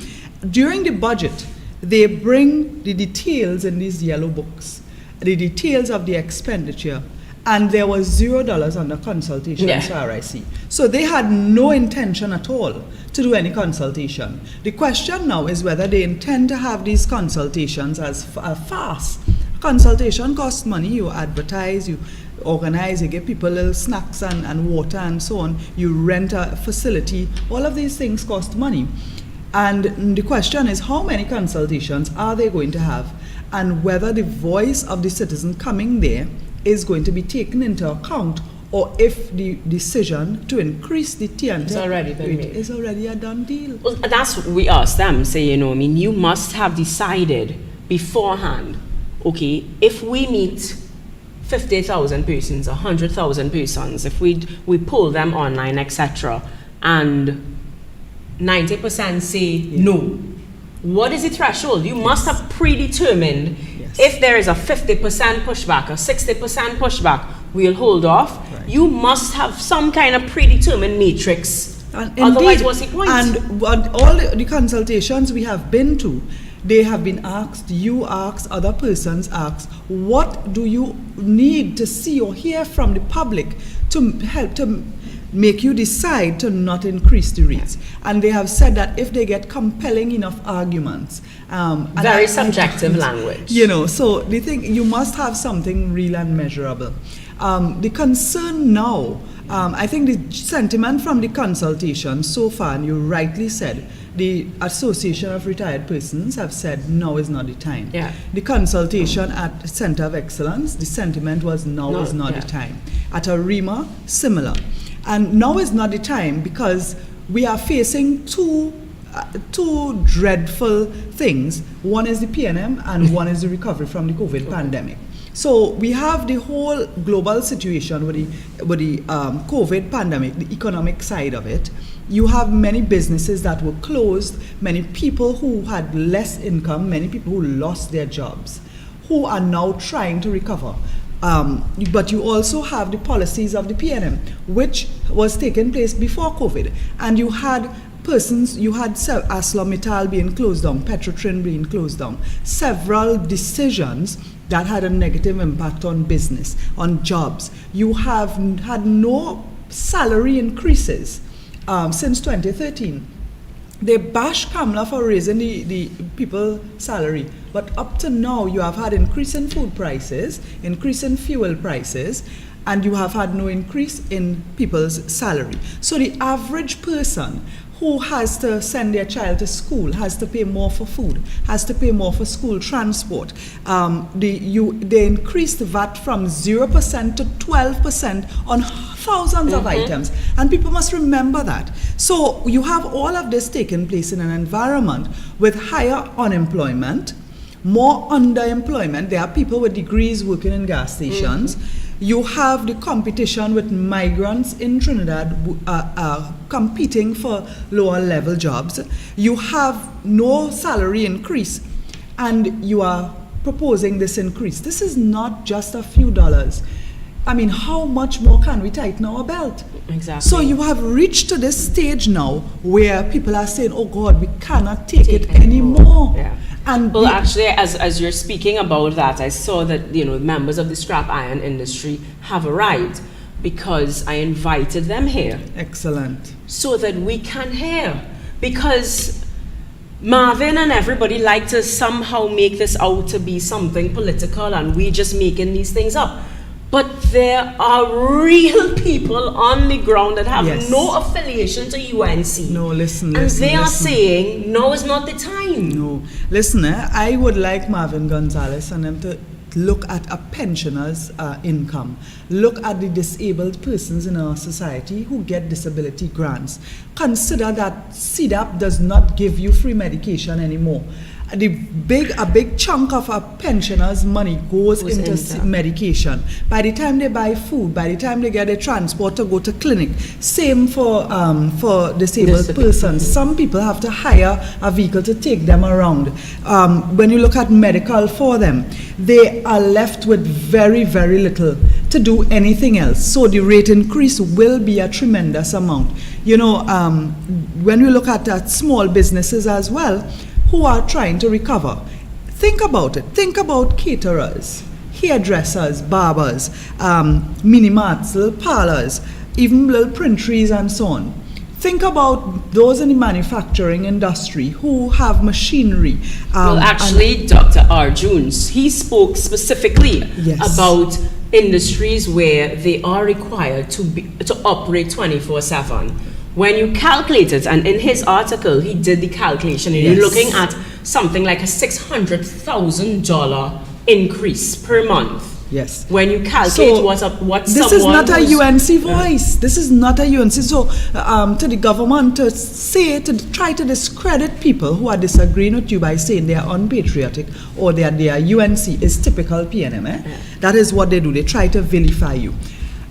during the budget, they bring the details in these yellow books, the details of the expenditure, And there was $0 under consultation as far as I see. So they had no intention at all to do any consultation. The question now is whether they intend to have these consultations as fast. Consultation costs money. You advertise, you organize, you give people little snacks and water and so on. You rent a facility. All of these things cost money. And the question is, how many consultations are they going to have? And whether the voice of the citizen coming there is going to be taken into account, or if the decision to increase the TNT It's already been made. Is already a done deal. Well, that's what we asked them, say, you must have decided beforehand, okay, if we meet 50,000 persons, 100,000 persons, if we poll them online, etc., and 90% say no, what is the threshold? You must have predetermined. If there is a 50% pushback, a 60% pushback, we'll hold off. Right. You must have some kind of predetermined matrix. And otherwise, what's the point? And all the consultations we have been to, they have been asked, you asked, other persons asked, what do you need to see or hear from the public to help to make you decide to not increase the rates? And they have said that if they get compelling enough arguments, very subjective language. So they think you must have something real and measurable. The concern now, I think the sentiment from the consultation so far, and you rightly said, the Association of Retired Persons have said now is not the time. Yeah. The consultation at Center of Excellence, the sentiment was now is not the time. At ARIMA, similar. And now is not the time because we are facing two dreadful things. One is the PNM and one is the recovery from the COVID pandemic. So we have the whole global situation with the COVID pandemic, the economic side of it. You have many businesses that were closed, many people who had less income, many people who lost their jobs, who are now trying to recover. But you also have the policies of the PNM, which was taking place before COVID. And you had ArcelorMittal being closed down, Petrotrin being closed down, several decisions that had a negative impact on business, on jobs. You have had no salary increases since 2013. They bash Kamala for raising the people's salary, but up to now you have had increase in food prices, increase in fuel prices, and you have had no increase in people's salary. So the average person who has to send their child to school has to pay more for food, has to pay more for school transport. They increased the VAT from 0% to 12% on thousands of items, and people must remember that. So you have all of this taking place in an environment with higher unemployment, more underemployment. There are people with degrees working in gas stations. You have the competition with migrants in Trinidad competing for lower level jobs. You have no salary increase, and you are proposing this increase. This is not just a few dollars. I mean, how much more can we tighten our belt? Exactly. So you have reached to this stage now where people are saying, oh God, we cannot take it anymore. Yeah. And well, actually, as you're speaking about that, I saw that members of the scrap iron industry have arrived because I invited them here. Excellent. So that we can hear, because Marvin and everybody like to somehow make this out to be something political, and we just making these things up. But there are real people on the ground that have no affiliation to UNC. No, listen. And they are saying, no, it's not the time. No. Listen, I would like Marvin Gonzalez and them to look at a pensioner's income. Look at the disabled persons in our society who get disability grants. Consider that CDAP does not give you free medication anymore. A big chunk of a pensioner's money goes into medication. By the time they buy food, by the time they get a transport to go to clinic, same for disabled persons. Some people have to hire a vehicle to take them around. When you look at medical for them, they are left with very, very little to do anything else. So the rate increase will be a tremendous amount. When you look at small businesses as well, who are trying to recover. Think about it. Think about caterers. hairdressers, barbers, mini-marts, little parlors, even little printeries and so on. Think about those in the manufacturing industry who have machinery. Well, actually, Dr. Arjuns, he spoke specifically Yes. about industries where they are required to operate 24/7. When you calculate it, and in his article, he did the calculation, and Yes. you're looking at something like a $600,000 increase per month. Yes. When you calculate what this is not a UNC voice. This is not a UNC. So to the government to try to discredit people who are disagreeing with you by saying they are unpatriotic or they are UNC is typical PNM. That is what they do. They try to vilify you.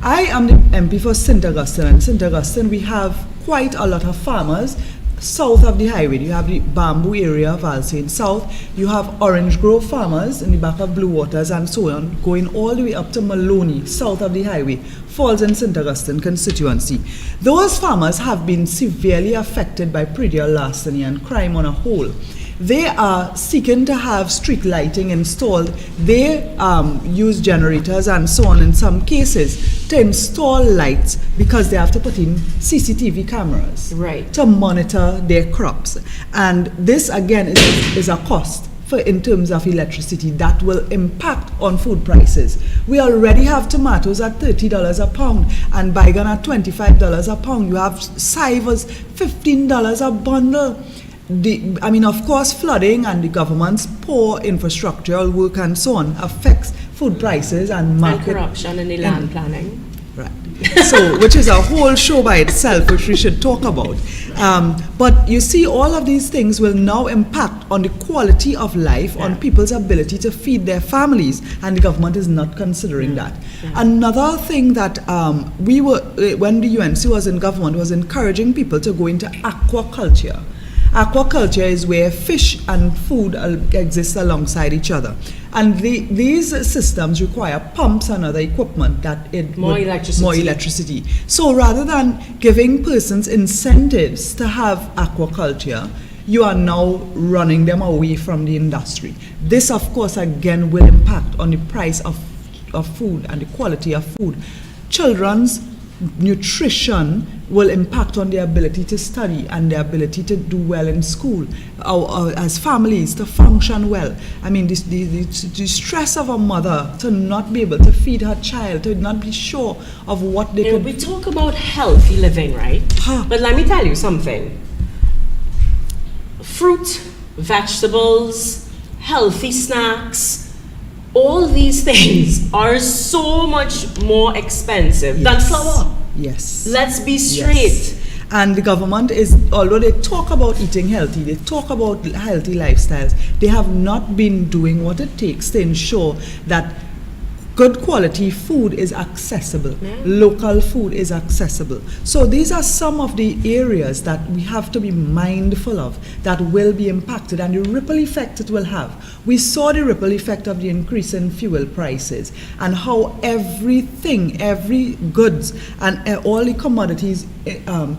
I am the MP for St. Augustine, and St. Augustine we have quite a lot of farmers. South of the highway, you have the bamboo area of Alsane South, you have orange grove farmers in the back of Blue Waters and so on, going all the way up to Maloney, south of the highway, falls in St. Augustine constituency. Those farmers have been severely affected by predial larceny and crime on a whole. They are seeking to have street lighting installed. They use generators and so on in some cases to install lights because they have to put in CCTV cameras to monitor their crops. And this again is a cost in terms of electricity that will impact on food prices. We already have tomatoes at $30 a pound and bygone at $25 a pound. You have sivers $15 a bundle. Of course, flooding and the government's poor infrastructural work and so on affects food prices and market. And corruption in the land planning. Right. So, which is a whole show by itself, which we should talk about. But you see, all of these things will now impact on the quality of life, on people's ability to feed their families, and the government is not considering that. Another thing that when the UNC was in government, was encouraging people to go into aquaculture. Aquaculture is where fish and food exist alongside each other. And these systems require pumps and other equipment more electricity. So rather than giving persons incentives to have aquaculture, you are now running them away from the industry. This, of course, again will impact on the price of food and the quality of food. Children's nutrition will impact on their ability to study and their ability to do well in school, or as families to function well. I mean, the stress of a mother to not be able to feed her child, to not be sure of what they could. We talk about healthy living, right? But let me tell you something. Fruit, vegetables, healthy snacks, all these things are so much more expensive than flour. Yes. Let's be straight. Yes. And the government although they talk about eating healthy, they talk about healthy lifestyles, they have not been doing what it takes to ensure that good quality food is accessible. Local food is accessible. So these are some of the areas that we have to be mindful of that will be impacted, and the ripple effect it will have. We saw the ripple effect of the increase in fuel prices and how every goods and all the commodities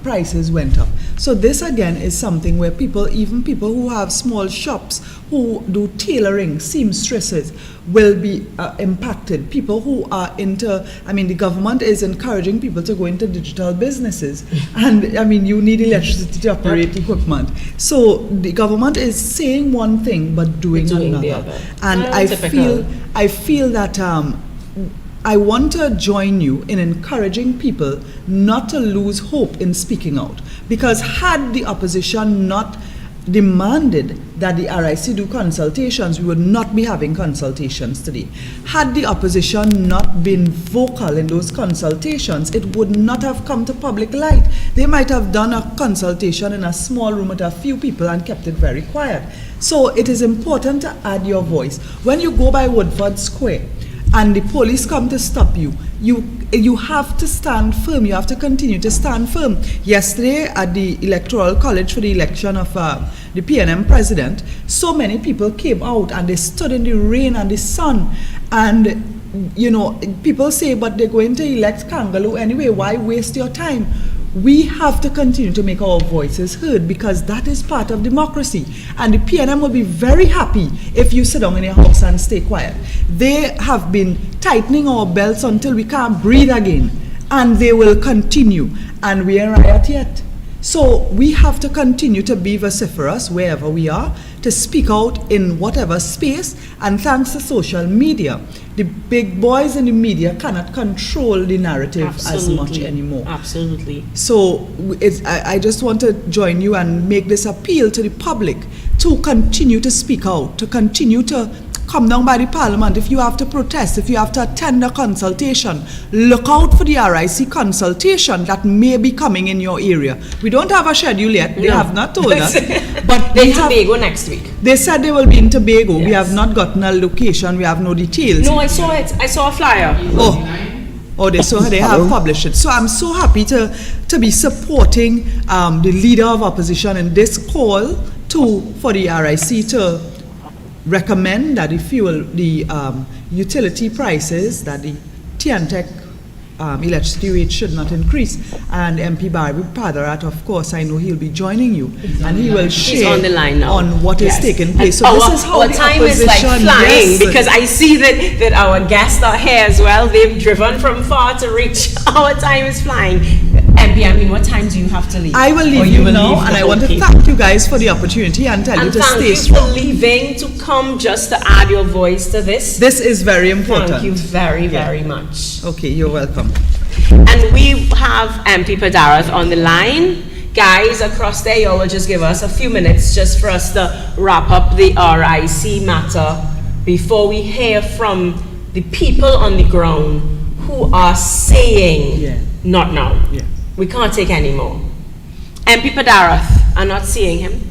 prices went up. So this again is something where even people who have small shops, who do tailoring, seamstresses, will be impacted. People who are the government is encouraging people to go into digital businesses. And you need electricity to operate equipment. So the government is saying one thing but doing another. And I feel that I want to join you in encouraging people not to lose hope in speaking out. Because had the opposition not demanded that the RIC do consultations, we would not be having consultations today. Had the opposition not been vocal in those consultations, it would not have come to public light. They might have done a consultation in a small room with a few people and kept it very quiet. So it is important to add your voice. When you go by Woodford Square and the police come to stop you, you have to stand firm. You have to continue to stand firm. Yesterday at the Electoral College for the election of the PNM president, so many people came out and they stood in the rain and the sun. And people say, but they're going to elect Kangaloo anyway. Why waste your time? we have to continue to make our voices heard, because that is part of democracy. And the PNM will be very happy if you sit down in your house and stay quiet. They have been tightening our belts until we can't breathe again, and they will continue, and we are riot yet. So we have to continue to be vociferous wherever we are, to speak out in whatever space, and thanks to social media, the big boys in the media cannot control the narrative as much anymore. Absolutely. So I just want to join you and make this appeal to the public to continue to speak out, to continue to come down by the parliament. If you have to protest, if you have to attend a consultation, look out for the RIC consultation that may be coming in your area. We don't have a schedule yet. They have not told us. But they're in Tobago next week. They said they will be in Tobago. Yes. We have not gotten a location. We have no details. No, I saw it. I saw a flyer. They have published it. So I'm so happy to be supporting the leader of opposition in this call for the RIC to recommend that the utility prices, that the TNTech electricity rate should not increase. And MP Barry Padarat, of course, I know he'll be joining you, and he will share on the line now on what is taking place. So this is how our time is like flying, because I see that our guests are here as well. They've driven from far to reach. Our time is flying. MP, I mean, what time do you have to leave? I will leave you now, and I want to thank you guys for the opportunity and tell you to stay strong. Thank you for leaving to come just to add your voice to this. This is very important. Thank you very much. Okay, you're welcome. And we have MP Padarat on the line. Guys across there, you will just give us a few minutes just for us to wrap up the RIC matter before we hear from the people on the ground who are saying, not now. Yeah. We can't take any more. MP Padarat, I'm not seeing him.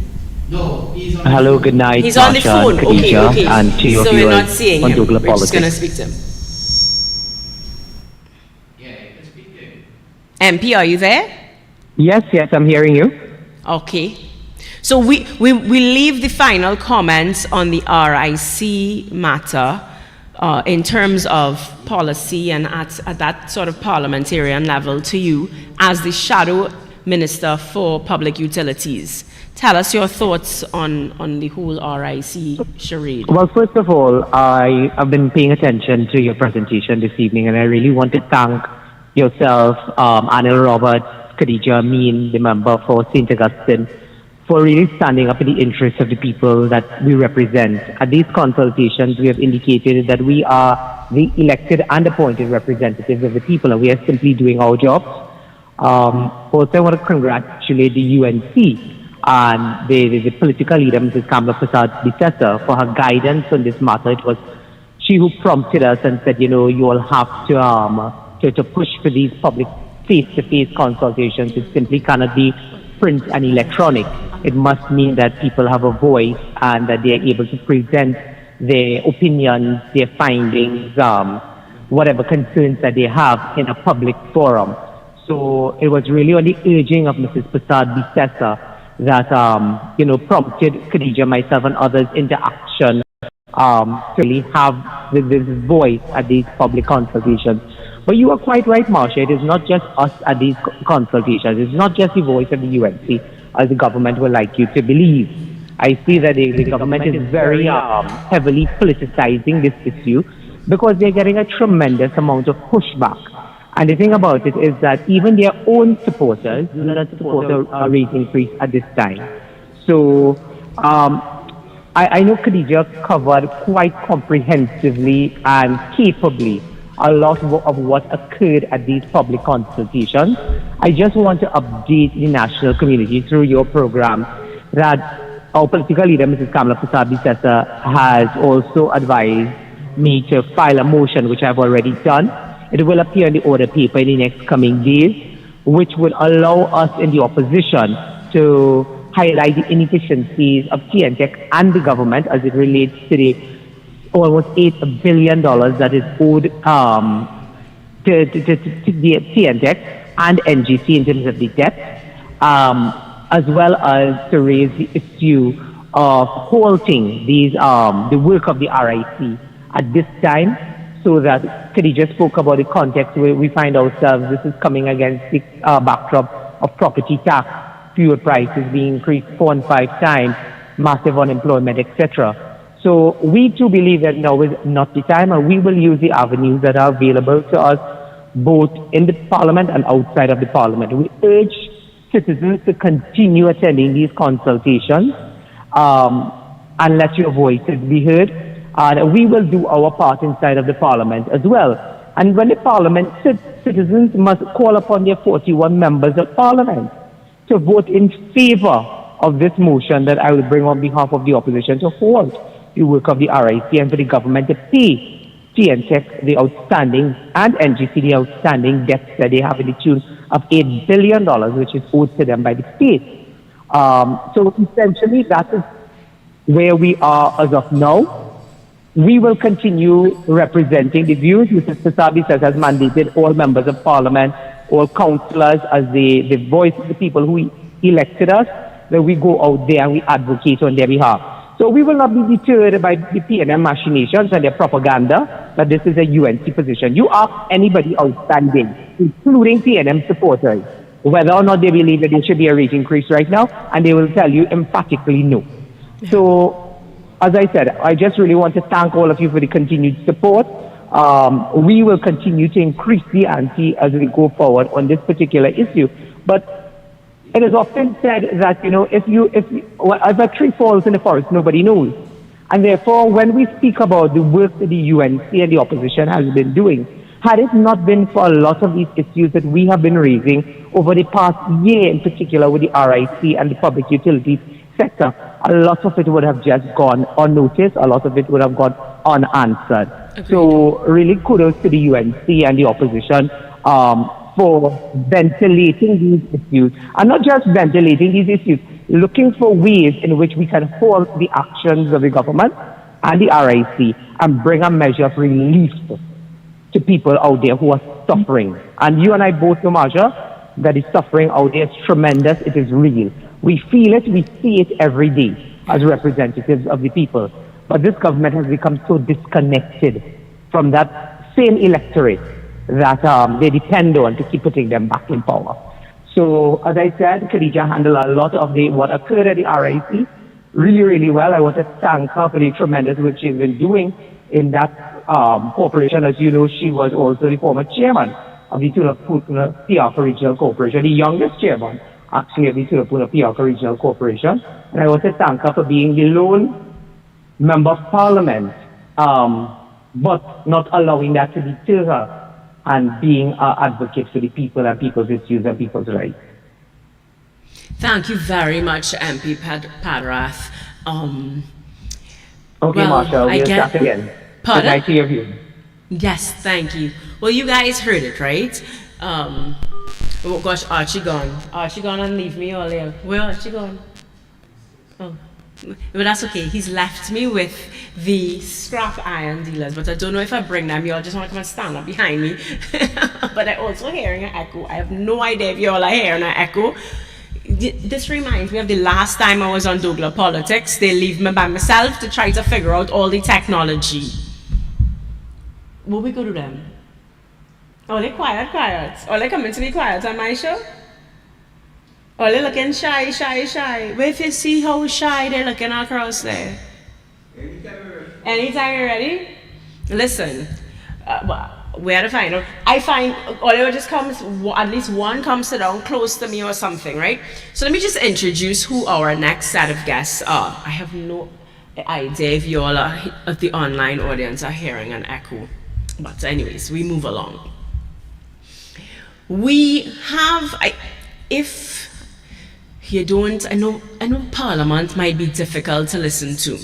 No, he's on. Hello, good night. He's on the phone. Okay. And to your so we're not seeing him. We're just going to speak to him. Yeah, you can speak to him. MP, are you there? Yes, I'm hearing you. Okay. So we leave the final comments on the RIC matter in terms of policy and at that sort of parliamentarian level to you as the Shadow Minister for Public Utilities. Tell us your thoughts on the whole RIC charade. Well, first of all, I have been paying attention to your presentation this evening, and I really want to thank yourself, Anil Roberts, Khadija Amin, the member for St. Augustine, for really standing up in the interests of the people that we represent. At these consultations, we have indicated that we are the elected and appointed representatives of the people, and we are simply doing our jobs. Also, I want to congratulate the UNC and the political leader, Mrs. Kamla Prasad Bisesa, for her guidance on this matter. It was she who prompted us and said, you all have to push for these public face-to-face consultations. It simply cannot be print and electronic. It must mean that people have a voice and that they are able to present their opinions, their findings, whatever concerns that they have in a public forum. So it was really on the urging of Mrs. Prasad Bisesa that, prompted Khadija, myself, and others into action to really have this voice at these public consultations. But you are quite right, Marsha. It is not just us at these consultations. It's not just the voice of the UNC, as the government would like you to believe. I see that the government is very heavily politicizing this issue because they're getting a tremendous amount of pushback. And the thing about it is that even their own supporters do not support a rate increase at this time. So I know Khadija covered quite comprehensively and capably a lot of what occurred at these public consultations. I just want to update the national community through your program that our political leader, Mrs. Kamla Prasad Bisesa, has also advised me to file a motion, which I've already done. It will appear in the order paper in the next coming days, which will allow us in the opposition to highlight the inefficiencies of TNTech and the government as it relates to the almost $8 billion that is owed to the TNTech and NGC in terms of the debt, as well as to raise the issue of halting these the work of the RIC at this time, so that Khadija spoke about the context where we find ourselves. This is coming against the backdrop of property tax, fuel prices being increased 4 and 5 times, massive unemployment, etc. So we too believe that now is not the time, and we will use the avenues that are available to us, both in the parliament and outside of the parliament. We urge citizens to continue attending these consultations and let your voices be heard. And we will do our part inside of the parliament as well. And when the parliament sits, citizens must call upon their 41 members of parliament to vote in favor of this motion that I will bring on behalf of the opposition to halt the work of the RIC and for the government to pay TNTech the outstanding and NGC the outstanding debts that they have in the tune of $8 billion, which is owed to them by the state. So essentially that is where we are as of now. We will continue representing the views. Mr. Sasabi says has mandated all members of parliament, all councillors as the voice of the people who elected us, that we go out there and we advocate on their behalf. So we will not be deterred by the PNM machinations and their propaganda that this is a UNC position. You ask anybody outstanding, including PNM supporters, whether or not they believe that there should be a rate increase right now, and they will tell you emphatically no. So, as I said, I just really want to thank all of you for the continued support. We will continue to increase the ante as we go forward on this particular issue. But it is often said that, you know, if a tree falls in the forest, nobody knows. And therefore, when we speak about the work that the UNC and the opposition has been doing, had it not been for a lot of these issues that we have been raising over the past year, in particular with the RIC and the public utilities sector, a lot of it would have just gone unnoticed, a lot of it would have gone unanswered. Agreed. So really kudos to the UNC and the opposition for ventilating these issues, and not just ventilating these issues, looking for ways in which we can hold the actions of the government and the RIC and bring a measure of relief to people out there who are suffering. And you and I both know, Marsha, that the suffering out there is tremendous, it is real. We feel it, we see it every day as representatives of the people. But this government has become so disconnected from that same electorate that they depend on to keep putting them back in power. So, as I said, Khadija handled a lot of what occurred at the RIC really, really well. I want to thank her for the tremendous work she's been doing in that corporation. As you know, she was also the former chairman of the Tulapuna Piaka Regional Corporation, the youngest chairman actually of the Tulapuna Piaka Regional Corporation. And I want to thank her for being the lone member of parliament, but not allowing that to deter her and being an advocate for the people and people's issues and people's rights. Thank you very much, MP Padrath. Okay, Marsha, we'll chat again. Pardon? Good night to you. Yes, thank you. Well, you guys heard it, right? Oh gosh, Archie gone. Archie gone and leave me all there. Where Archie gone? Oh, but that's okay. He's left me with the scrap iron dealers, but I don't know if I bring them. You all just want to come and stand up behind me. But I'm also hearing an echo. I have no idea if you all are hearing an echo. This reminds me of the last time I was on douglAR Politics. They leave me by myself to try to figure out all the technology. Will we go to them? Oh, they're quiet. Oh, they're coming to be quiet on my show? Oh, they're looking shy. Where if you see how shy they're looking across there? Anytime you're ready? Listen, where to find them? I find, or they will just come, at least one comes sit down close to me or something, right? So let me just introduce who our next set of guests are. I have no idea if you all of the online audience are hearing an echo. But anyways, we move along. We have, if you don't, I know Parliament might be difficult to listen to,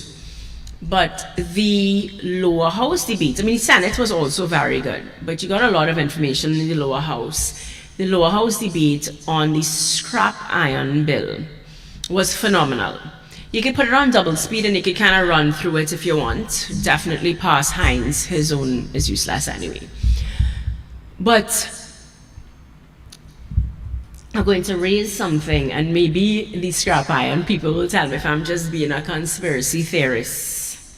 but the lower house debate, I mean, Senate was also very good, but you got a lot of information in the lower house. The lower house debate on the scrap iron bill was phenomenal. You could put it on double speed and you could kind of run through it if you want. Definitely pass Heinz, his own is useless anyway. But I'm going to raise something, and maybe the scrap iron people will tell me if I'm just being a conspiracy theorist.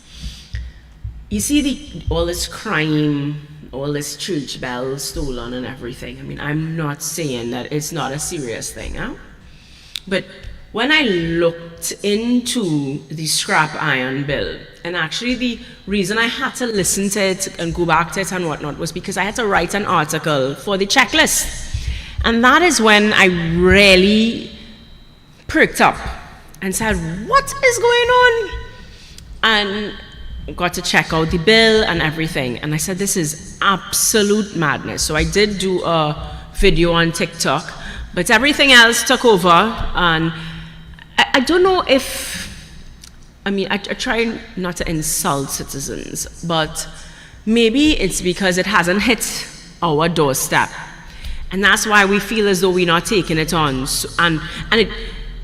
You see all this crime all this church bells stolen and everything. I mean, I'm not saying that it's not a serious thing, huh? But when I looked into the scrap iron bill, and actually the reason I had to listen to it and go back to it and whatnot was because I had to write an article for the checklist. And that is when I really perked up and said, what is going on? And got to check out the bill and everything. And I said, this is absolute madness. So I did do a video on TikTok, but everything else took over. And I don't know if, I mean, I try not to insult citizens, but maybe it's because it hasn't hit our doorstep. And that's why we feel as though we're not taking it on. So,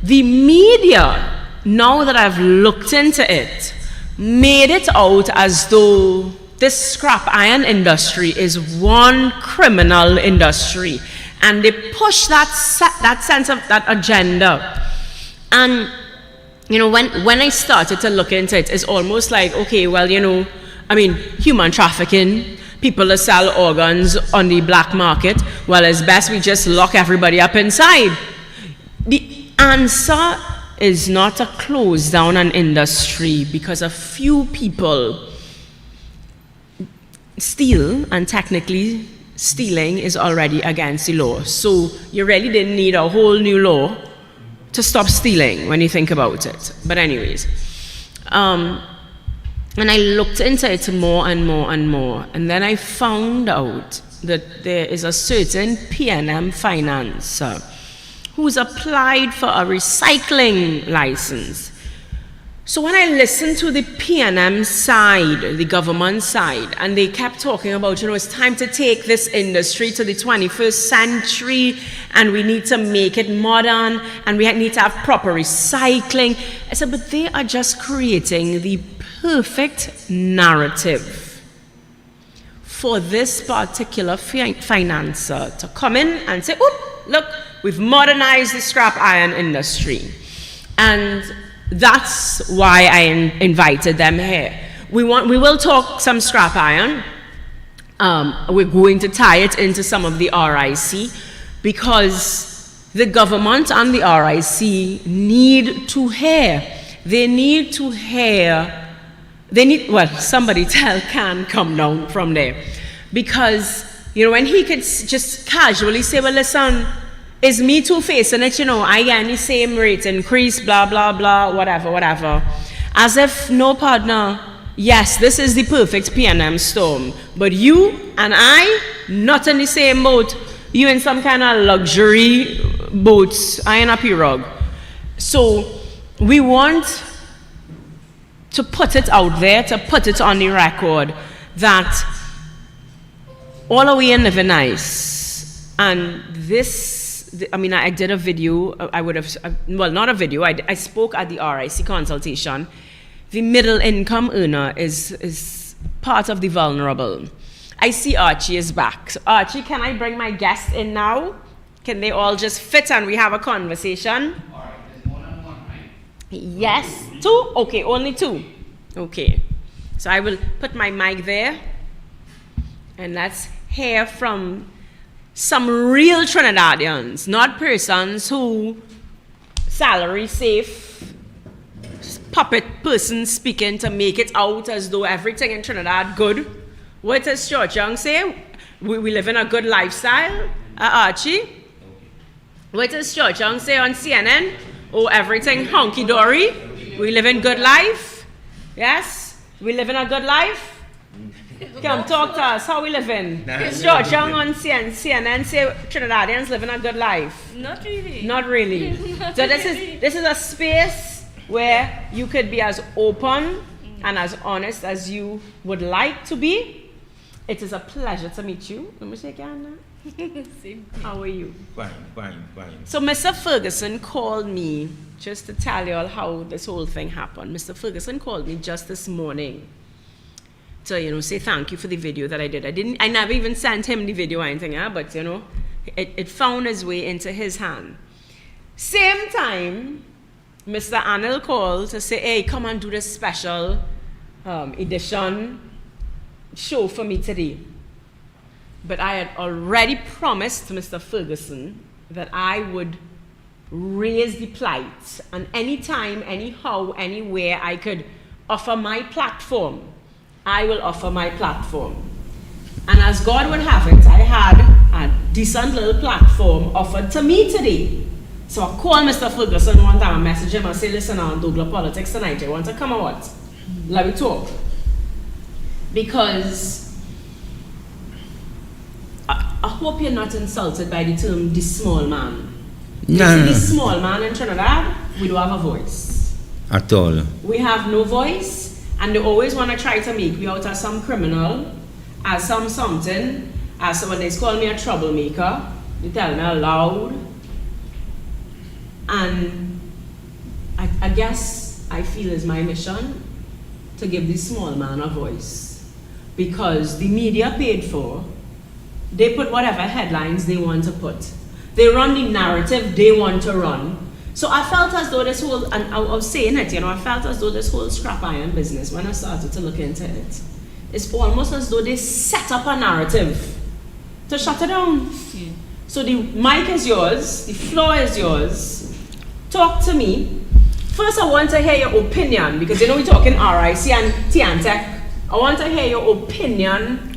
the media, now that I've looked into it, made it out as though this scrap iron industry is one criminal industry. And they push that sense of that agenda. And, you know, when I started to look into it, it's almost like, okay, well, you know, I mean, human trafficking, people that sell organs on the black market, well, it's best we just lock everybody up inside. The answer is not to close down an industry because a few people steal, and technically stealing is already against the law. So you really didn't need a whole new law to stop stealing when you think about it. But anyways, and I looked into it more and more and more, and then I found out that there is a certain PNM financer who's applied for a recycling license. So when I listened to the PNM side, the government side, and they kept talking about, you know, it's time to take this industry to the 21st century, and we need to make it modern, and we need to have proper recycling. I said, but they are just creating the perfect narrative for this particular financer to come in and say, oh, look, we've modernized the scrap iron industry. And that's why I invited them here. We will talk some scrap iron. We're going to tie it into some of the RIC because the government and the RIC need to hear. They need to hear. Well, somebody can come down from there. Because, you know, when he could just casually say, well, listen, is Me Too facing it, you know, I get the same rate increase, blah, blah, blah, whatever, whatever. As if, no, partner, yes, this is the perfect PNM storm, but you and I, not in the same boat. You in some kind of luxury boats, I in a pirogue. So we want to put it out there, to put it on the record, that all are we in living nice. And this, I mean, I did a video, I would have, well, not a video, I spoke at the RIC consultation. The middle income earner is part of the vulnerable. I see Archie is back. So Archie, can I bring my guests in now? Can they all just fit and we have a conversation? All right, there's more than one, right? Yes, two? Okay, only two. Okay, so I will put my mic there and let's hear from some real Trinidadians, not persons who salary safe, puppet person speaking to make it out as though everything in Trinidad good. What does George Young say? We live in a good lifestyle, Archie? What does George Young say on CNN? Oh, everything honky-dory. We live in good life. Yes? We live in a good life. Come talk to us. How we living? George Young on CNN say Trinidadians live in a good life. Not really. Not really. So this is a space where you could be as open and as honest as you would like to be. It is a pleasure to meet you. Let me shake your hand now. Same. How are you? Fine. So Mr. Ferguson called me, just to tell you all how this whole thing happened. Mr. Ferguson called me just this morning to, you know, say thank you for the video that I did. I never even sent him the video or anything, but, you know, it found its way into his hand. Same time, Mr. Anil called to say, hey, come and do this special edition show for me today. But I had already promised Mr. Ferguson that I would raise the plight, and anytime, anyhow, anywhere I could offer my platform, I will offer my platform. And as God would have it, I had a decent little platform offered to me today. So I called Mr. Ferguson one time, I messaged him and said, listen, on douglAR Politics tonight, you want to come or what? Let me talk. Because I hope you're not insulted by the term the small man. No. The small man in Trinidad, we don't have a voice. At all. We have no voice, and they always want to try to make me out as some criminal, as some something, as someone they call me a troublemaker. They tell me aloud. And I guess I feel it's my mission to give this small man a voice. Because the media paid for, they put whatever headlines they want to put. They run the narrative they want to run. So I felt as though this whole, and I was saying it, I felt as though this whole scrap iron business, when I started to look into it, it's almost as though they set up a narrative to shut it down. Yeah. So the mic is yours, the floor is yours. Talk to me. First, I want to hear your opinion, because we're talking RIC and TNTech. I want to hear your opinion.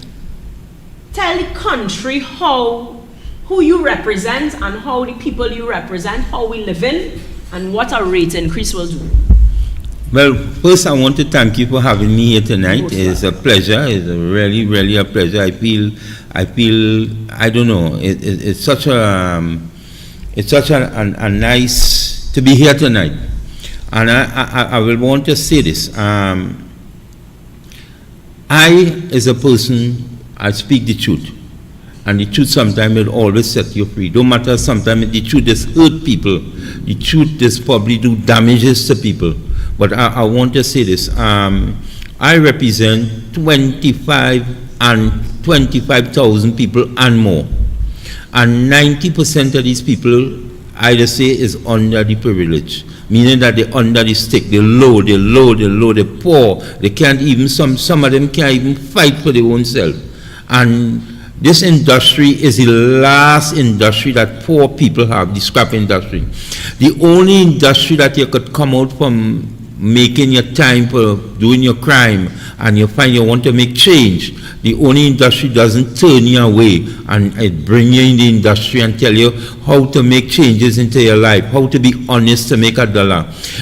Tell the country who you represent and how the people you represent, how we live in, and what a rate increase will do. Well, first I want to thank you for having me here tonight. It's a pleasure. It's a really, really a pleasure. I feel, I don't know, it's such a nice to be here tonight. And I will want to say this. I, as a person, I speak the truth. And the truth sometimes will always set you free. Don't matter, sometimes the truth just hurt people. The truth just probably do damages to people. But I want to say this. I represent 25,000 people and more. And 90% of these people, I just say, is under the privilege. Meaning that they're under the stick, they're low, they're poor. They can't even, some of them can't even fight for their own self. And this industry is the last industry that poor people have, the scrap industry. The only industry that you could come out from making your time for doing your crime and you find you want to make change, the only industry doesn't turn you away and it bring you in the industry and tell you how to make changes into your life, how to be honest to make $1.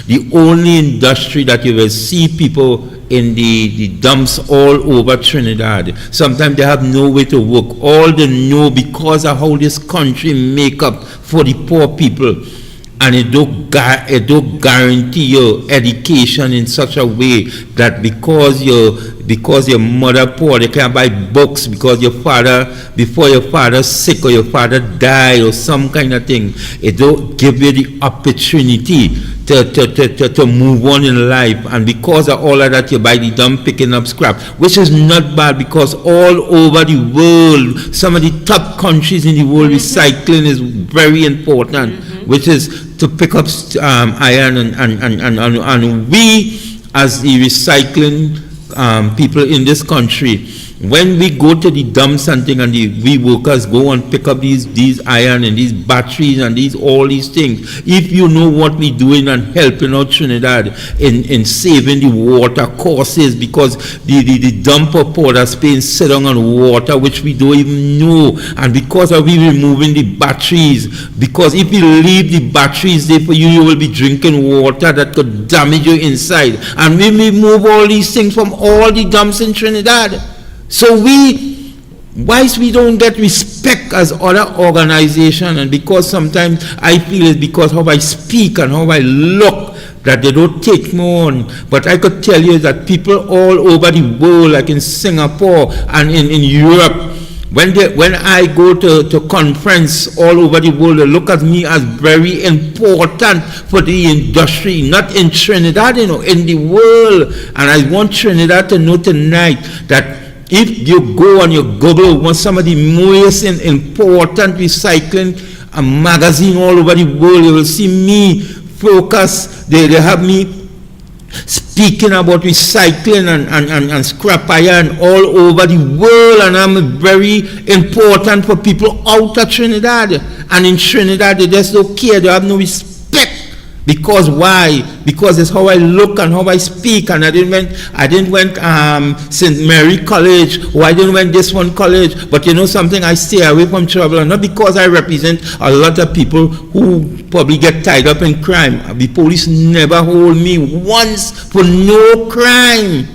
The only industry that you will see people in the dumps all over Trinidad. Sometimes they have no way to work. All they know because of how this country make up for the poor people. And it don't guarantee your education in such a way that because your mother poor, they can't buy books because before your father's sick or your father died or some kind of thing. It don't give you the opportunity to move on in life. And because of all of that, you buy the dump picking up scrap, which is not bad because all over the world, some of the top countries in the world, recycling is very important, which is to pick up iron and we as the recycling people in this country, when we go to the dumps and thing and we workers go and pick up these iron and these batteries and all these things, if you know what we're doing and helping out Trinidad in saving the water courses, because the dumper powders paying sit down on water which we don't even know, and because of we removing the batteries, because if you leave the batteries there for you, you will be drinking water that could damage your inside, and we remove all these things from all the dumps in Trinidad. So whilst we don't get respect as other organizations, and because sometimes I feel it's because how I speak and how I look that they don't take me on, but I could tell you that people all over the world, like in Singapore and in Europe, when I go to conference all over the world, they look at me as very important for the industry, not in Trinidad, in the world. And I want Trinidad to know tonight that if you go on your Google, want some of the most important recycling magazine all over the world, you will see me focus. They have me speaking about recycling and scrap iron all over the world, and I'm very important for people out of Trinidad. And in Trinidad, they just don't care, they have no respect. Because why? Because it's how I look and how I speak. And I didn't went St. Mary College, or I didn't went this one college. But you know something, I stay away from trouble. And not because I represent a lot of people who probably get tied up in crime. The police never hold me once for no crime.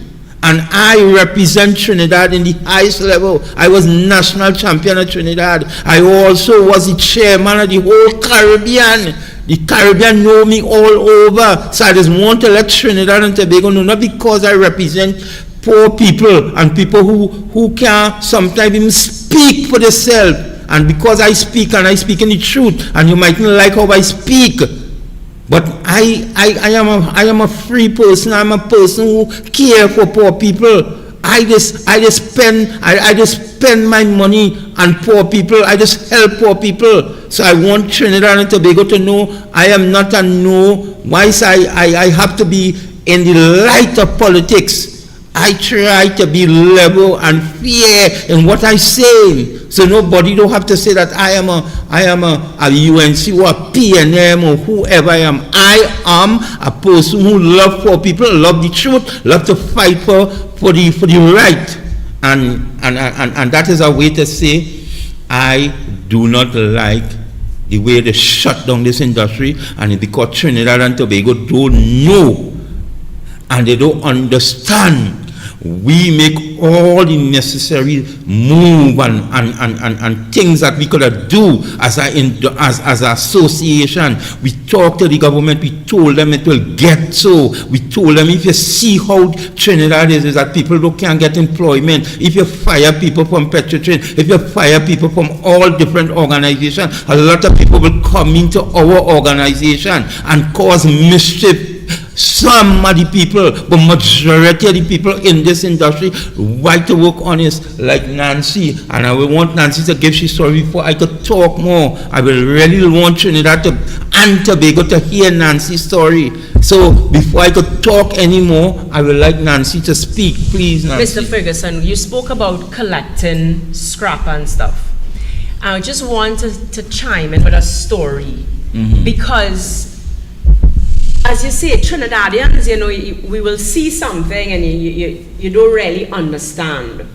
And I represent Trinidad in the highest level. I was national champion of Trinidad. I also was the chairman of the whole Caribbean. The Caribbean know me all over. So I just want to let Trinidad and Tobago know, not because I represent poor people and people who can sometimes even speak for themselves. And because I speak and I speak in the truth, and you mightn't like how I speak, but I am a free person. I'm a person who care for poor people. I just spend my money on poor people. I just help poor people. So I want Trinidad and Tobago to know I am not a no. Once I have to be in the light of politics. I try to be level and fair in what I say. So nobody don't have to say that I am a UNC or a PNM or whoever I am. I am a person who love poor people, love the truth, love to fight for the right. And that is a way to say I do not like the way they shut down this industry, and it's because Trinidad and Tobago don't know and they don't understand. We make all the necessary move and things that we could do as an association. We talked to the government, we told them it will get so. We told them if you see how Trinidad is that people can't get employment. If you fire people from Petrotrin, if you fire people from all different organizations, a lot of people will come into our organization and cause mischief. Some of the people, but majority of the people in this industry like to work honest, like Nancy. And I will want Nancy to give his story before I could talk more. I will really want Trinidad and Tobago to hear Nancy's story. So before I could talk anymore, I would like Nancy to speak. Please, Nancy. Mr. Ferguson, you spoke about collecting scrap and stuff. I just want to chime in with a story, because as you say, Trinidadians, you know, we will see something and you don't really understand.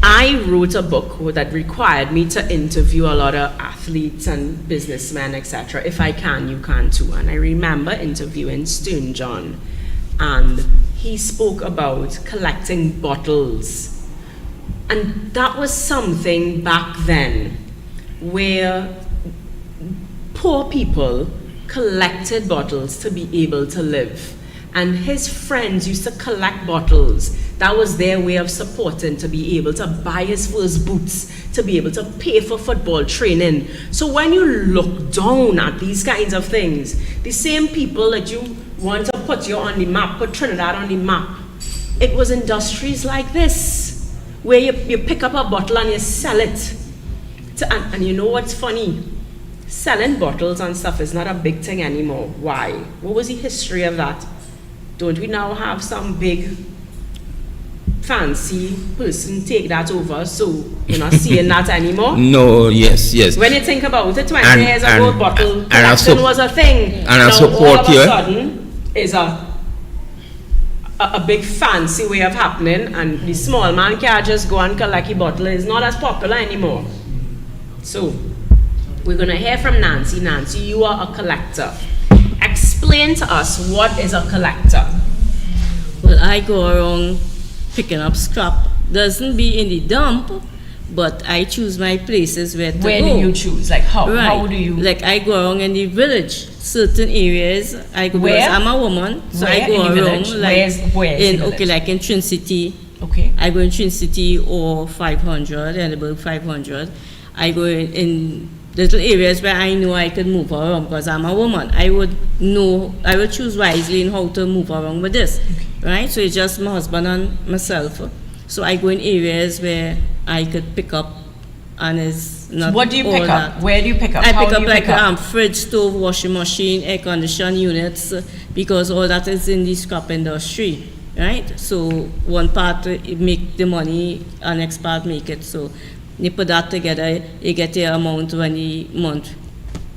I wrote a book that required me to interview a lot of athletes and businessmen, etc. If I can, you can too. And I remember interviewing Stone John, and he spoke about collecting bottles. And that was something back then where poor people collected bottles to be able to live. And his friends used to collect bottles. That was their way of supporting, to be able to buy his first boots, to be able to pay for football training. So when you look down at these kinds of things, the same people that you want to put you on the map, put Trinidad on the map, it was industries like this, where you pick up a bottle and you sell it. And you know what's funny? Selling bottles and stuff is not a big thing anymore. Why? What was the history of that? Don't we now have some big fancy person take that over, so you're not seeing that anymore? No, yes. When you think about it, 20 years ago, bottle collection was a thing. And now, I support all of a sudden, is a big fancy way of happening, and the small man can't just go and collect a bottle. It's not as popular anymore. So we're going to hear from Nancy. Nancy, you are a collector. Explain to us, what is a collector? Well, I go around picking up scrap. Doesn't be in the dump, but I choose my places where to go. Where do you choose? Like how? Right. How do you? Like I go around in the village. Certain areas I go, where? Because I'm a woman, so where I go in the around village? Where in okay, like in Trin City. Okay. I go in Trin City or 500, Edinburgh 500. I go in little areas where I know I can move around because I'm a woman. I would choose wisely in how to move around with this, right? So it's just my husband and myself. So I go in areas where I could pick up and it's not. What do you all pick up? that. Where do you pick up? I How pick do up you like pick up? fridge, stove, washing machine, air conditioning units, because all that is in the scrap industry, right? So one part make the money, and next part make it. So you put that together, you get your amount when the month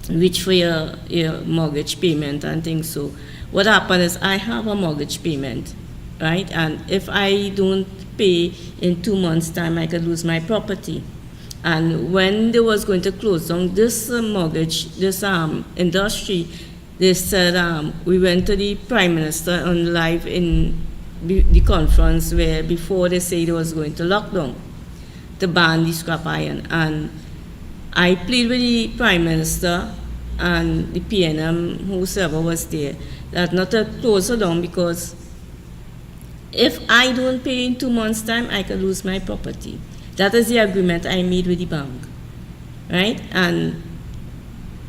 reach for your mortgage payment and things. So what happened is I have a mortgage payment, right? And if I don't pay in 2 months' time, I could lose my property. And when they was going to close down this this industry, they said, we went to the Prime Minister on live in the conference where before they said they was going to lock down, to ban the scrap iron. And I plead with the Prime Minister and the PNM, whoever was there, that not to close it down, because if I don't pay in 2 months' time, I could lose my property. That is the agreement I made with the bank, right? And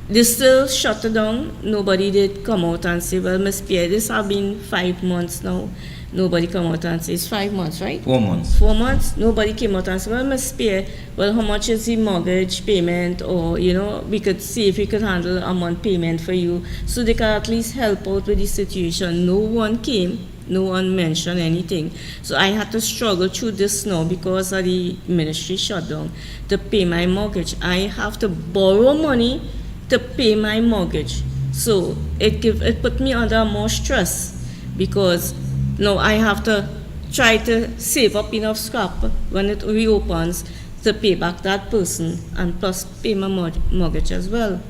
they still shut it down. Nobody did come out and say, well, Ms. Pierre, this has been 5 months now. Nobody come out and say, it's 5 months, right? 4 months. 4 months. Nobody came out and said, well, Ms. Pierre, well, how much is the mortgage payment? Or, we could see if we could handle a month payment for you. So they can at least help out with the situation. No one came. No one mentioned anything. So I had to struggle through this now because of the ministry shutdown to pay my mortgage. I have to borrow money to pay my mortgage. So it put me under more stress, because now I have to try to save up enough scrap when it reopens to pay back that person, and plus pay my mortgage as well.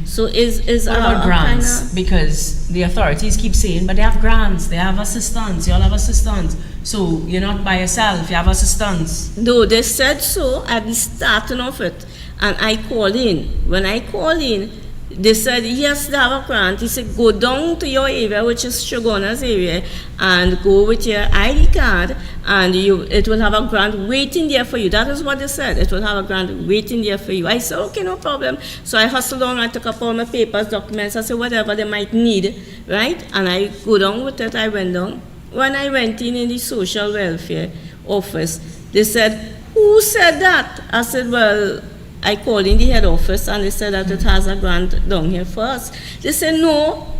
So is what about grants? Because the authorities keep saying, but they have grants, they have assistance, you all have assistance. So you're not by yourself, you have assistance. No, they said so at the starting of it. And I called in. When I called in, they said, yes, they have a grant. He said, go down to your area, which is Shoguna's area, and go with your ID card, and it will have a grant waiting there for you. That is what they said. It will have a grant waiting there for you. I said, okay, no problem. So I hustled down, I took up all my papers, documents, I said, whatever they might need, right? And I go down with it, I went down. When I went in the social welfare office, they said, who said that? I said, well, I called in the head office, and they said that it has a grant down here for us. They said, no,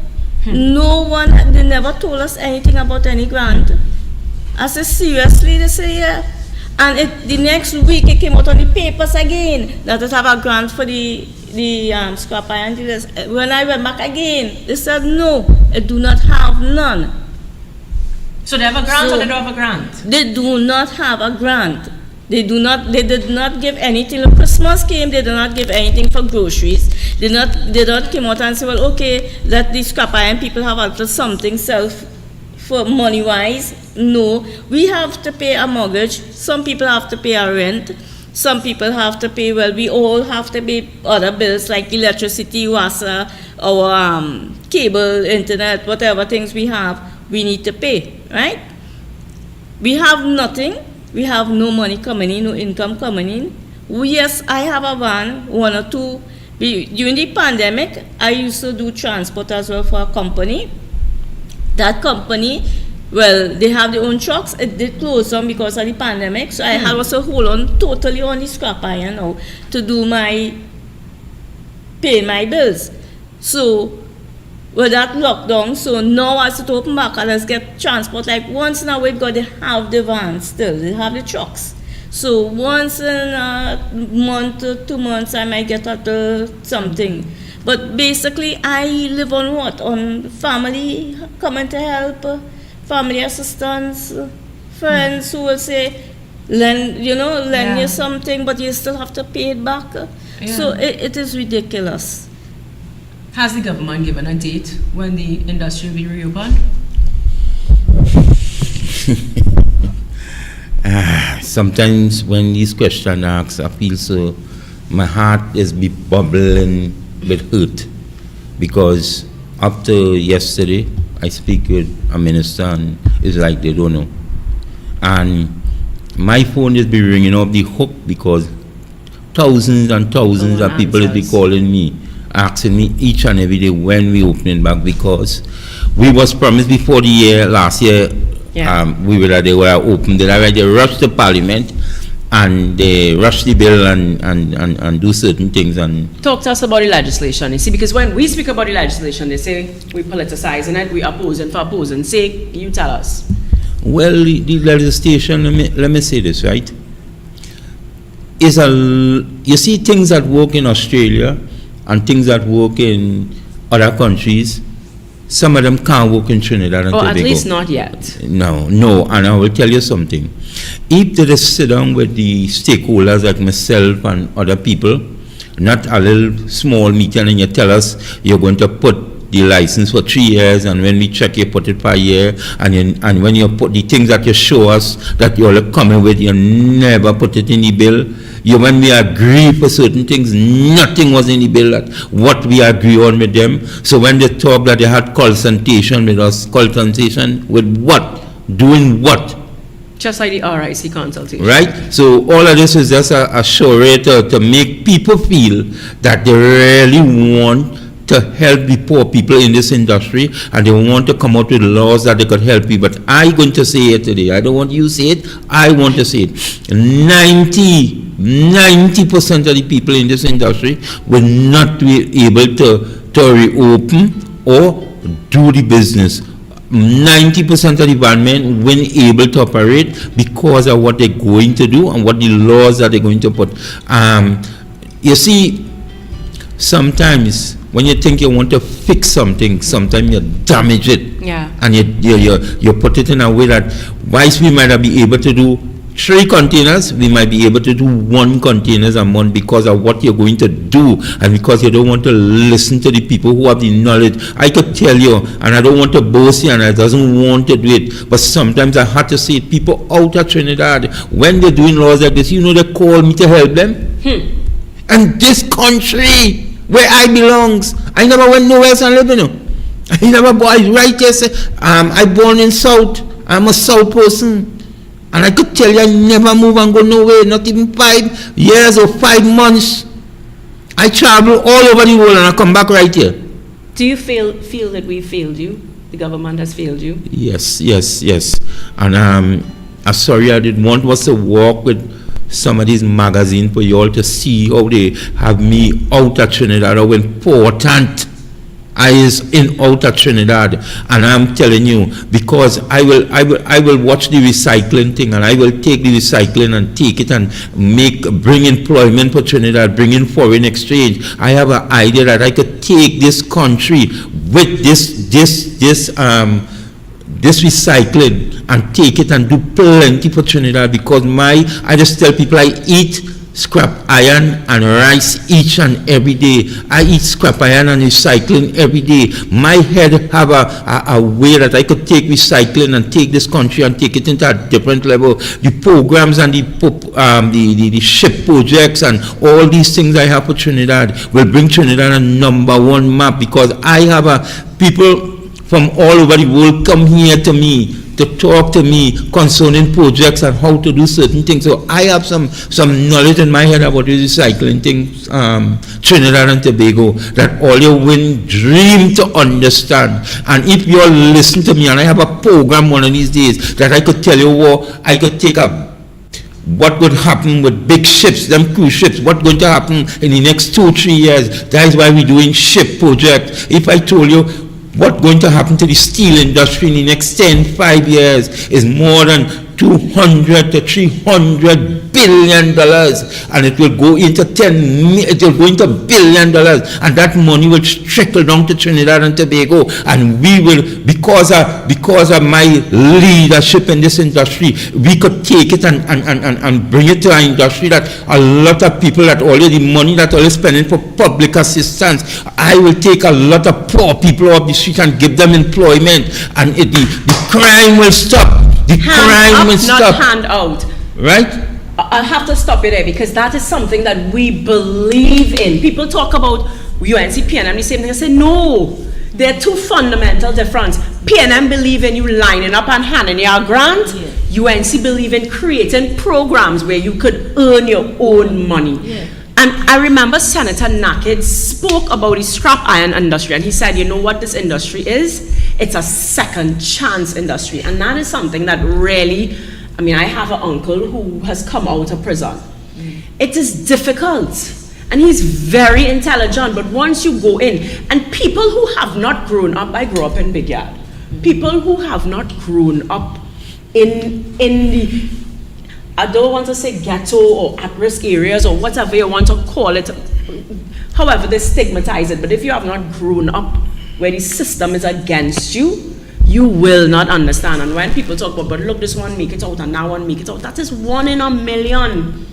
no one, they never told us anything about any grant. I said, seriously? They said, yeah. And the next week, it came out on the papers again that it have a grant for the scrap iron dealers. When I went back again, they said, no, it do not have none. So they have a grant, or they don't have a grant? They do not have a grant. They did not give anything. When Christmas came, they did not give anything for groceries. They did not come out and say, well, okay, that the scrap iron people have after something for money-wise. No, we have to pay a mortgage. Some people have to pay a rent. Some people have to pay, well, we all have to pay other bills like electricity, water, our cable, internet, whatever things we have, we need to pay, right? We have nothing. We have no money coming in, no income coming in. Yes, I have a van, 1 or 2. During the pandemic, I used to do transport as well for a company. That company, well, they have their own trucks. It did close down because of the pandemic. So I had also hold on totally on the scrap iron now to do pay my bills. So with that lockdown, so now as it open back, let's get transport. Like once in a while, they have the vans still, they have the trucks. So once in a month or 2 months, I might get something. But basically, I live on what? On family coming to help, family assistance, friends who will say, lend you something, but you still have to pay it back. Yeah. So it is ridiculous. Has the government given a date when the industry will be reopened? Sometimes when these questions are asked, I feel so, my heart is bubbling with hurt, because after yesterday, I speak with a minister and it's like they don't know. And my phone is be ringing off the hook because thousands and thousands of people will be calling me, asking me each and every day when we opening back, because we was promised before last year, we were open. They already rushed to Parliament and they rush the bill and do certain things. And Talk to us about the legislation. You see, because when we speak about the legislation, they say we politicizing it, we opposing for opposing's sake. You tell us. well, the legislation, let me say this, right? You see things that work in Australia and things that work in other countries. Some of them can't work in Trinidad and Tobago. At least not yet. No, and I will tell you something. If they just sit down with the stakeholders like myself and other people, not a little small meeting, and you tell us you're going to put the license for 3 years, and when we check you put it per year, and when you put the things that you show us that you're coming with, you never put it in the bill. When we agree for certain things, nothing was in the bill that what we agree on with them. So when they talk that they had consultation with us, consultation with what? Doing what? Just like the RIC consultation. Right? So all of this is just a charade to make people feel that they really want to help the poor people in this industry, and they want to come out with laws that they could help you. But I'm going to say it today. I don't want you to say it. I want to say it. 90% of the people in this industry will not be able to reopen or do the business. 90% of the bondmen weren't able to operate because of what they're going to do and what the laws that they're going to put. You see, sometimes when you think you want to fix something, sometimes you damage it. Yeah. And you put it in a way that whilst we might not be able to do 3 containers, we might be able to do 1 container a month because of what you're going to do and because you don't want to listen to the people who have the knowledge. I could tell you, and I don't want to boast you, and I doesn't want to do it, but sometimes I had to say it. People out of Trinidad, when they're doing laws like this, they call me to help them. And this country where I belongs, I never went nowhere else and live, I never born right here. I born in South. I'm a South person. And I could tell you I never move and go nowhere, not even 5 years or 5 months. I travel all over the world and I come back right here. Do you feel that we failed you? The government has failed you? Yes. And I'm sorry, I didn't want was to walk with some of these magazines for you all to see how they have me out of Trinidad, how important I is in out of Trinidad. And I'm telling you, because I will watch the recycling thing, and I will take the recycling and take it and bring employment for Trinidad, bring in foreign exchange. I have an idea that I could take this country with this recycling and take it and do plenty for Trinidad, because I just tell people I eat scrap iron and rice each and every day. I eat scrap iron and recycling every day. My head have a way that I could take recycling and take this country and take it into a different level. The programs and the ship projects and all these things I have for Trinidad will bring Trinidad a #1 map, because I have people from all over the world come here to me to talk to me concerning projects and how to do certain things. So I have some knowledge in my head about the recycling things, Trinidad and Tobago, that all you will dream to understand. And if you all listen to me, and I have a program one of these days that I could tell you I could take what would happen with big ships, them cruise ships, what's going to happen in the next 2-3 years. That is why we're doing ship projects. If I told you what's going to happen to the steel industry in the next 5 years is more than $200 to $300 billion, and it will go into $1 billion, and that money will trickle down to Trinidad and Tobago, and we will, because of my leadership in this industry, we could take it and bring it to our industry that a lot of people that already money that already spending for public assistance, I will take a lot of poor people off the street and give them employment, and the crime will stop. The crime will stop. Not hand out. Right? I'll have to stop you there, because that is something that we believe in. People talk about UNC, PNM, the same thing. I say, no, there are 2 fundamental differences. PNM believe in you lining up and handing your grant. Yeah. UNC believe in creating programs where you could earn your own money. Yeah. And I remember Senator Naked spoke about the scrap iron industry, and he said, you know what this industry is? It's a second chance industry. And that is something that really I mean, I have an uncle who has come out of prison. It is difficult. And he's very intelligent, but once you go in, and people who have not grown up, I grew up in Big Yard, people who have not grown up in the, I don't want to say ghetto or at-risk areas or whatever you want to call it, however they stigmatize it, but if you have not grown up where the system is against you, you will not understand. And when people talk about, but look, this one make it out and that one make it out, that is 1 in a million.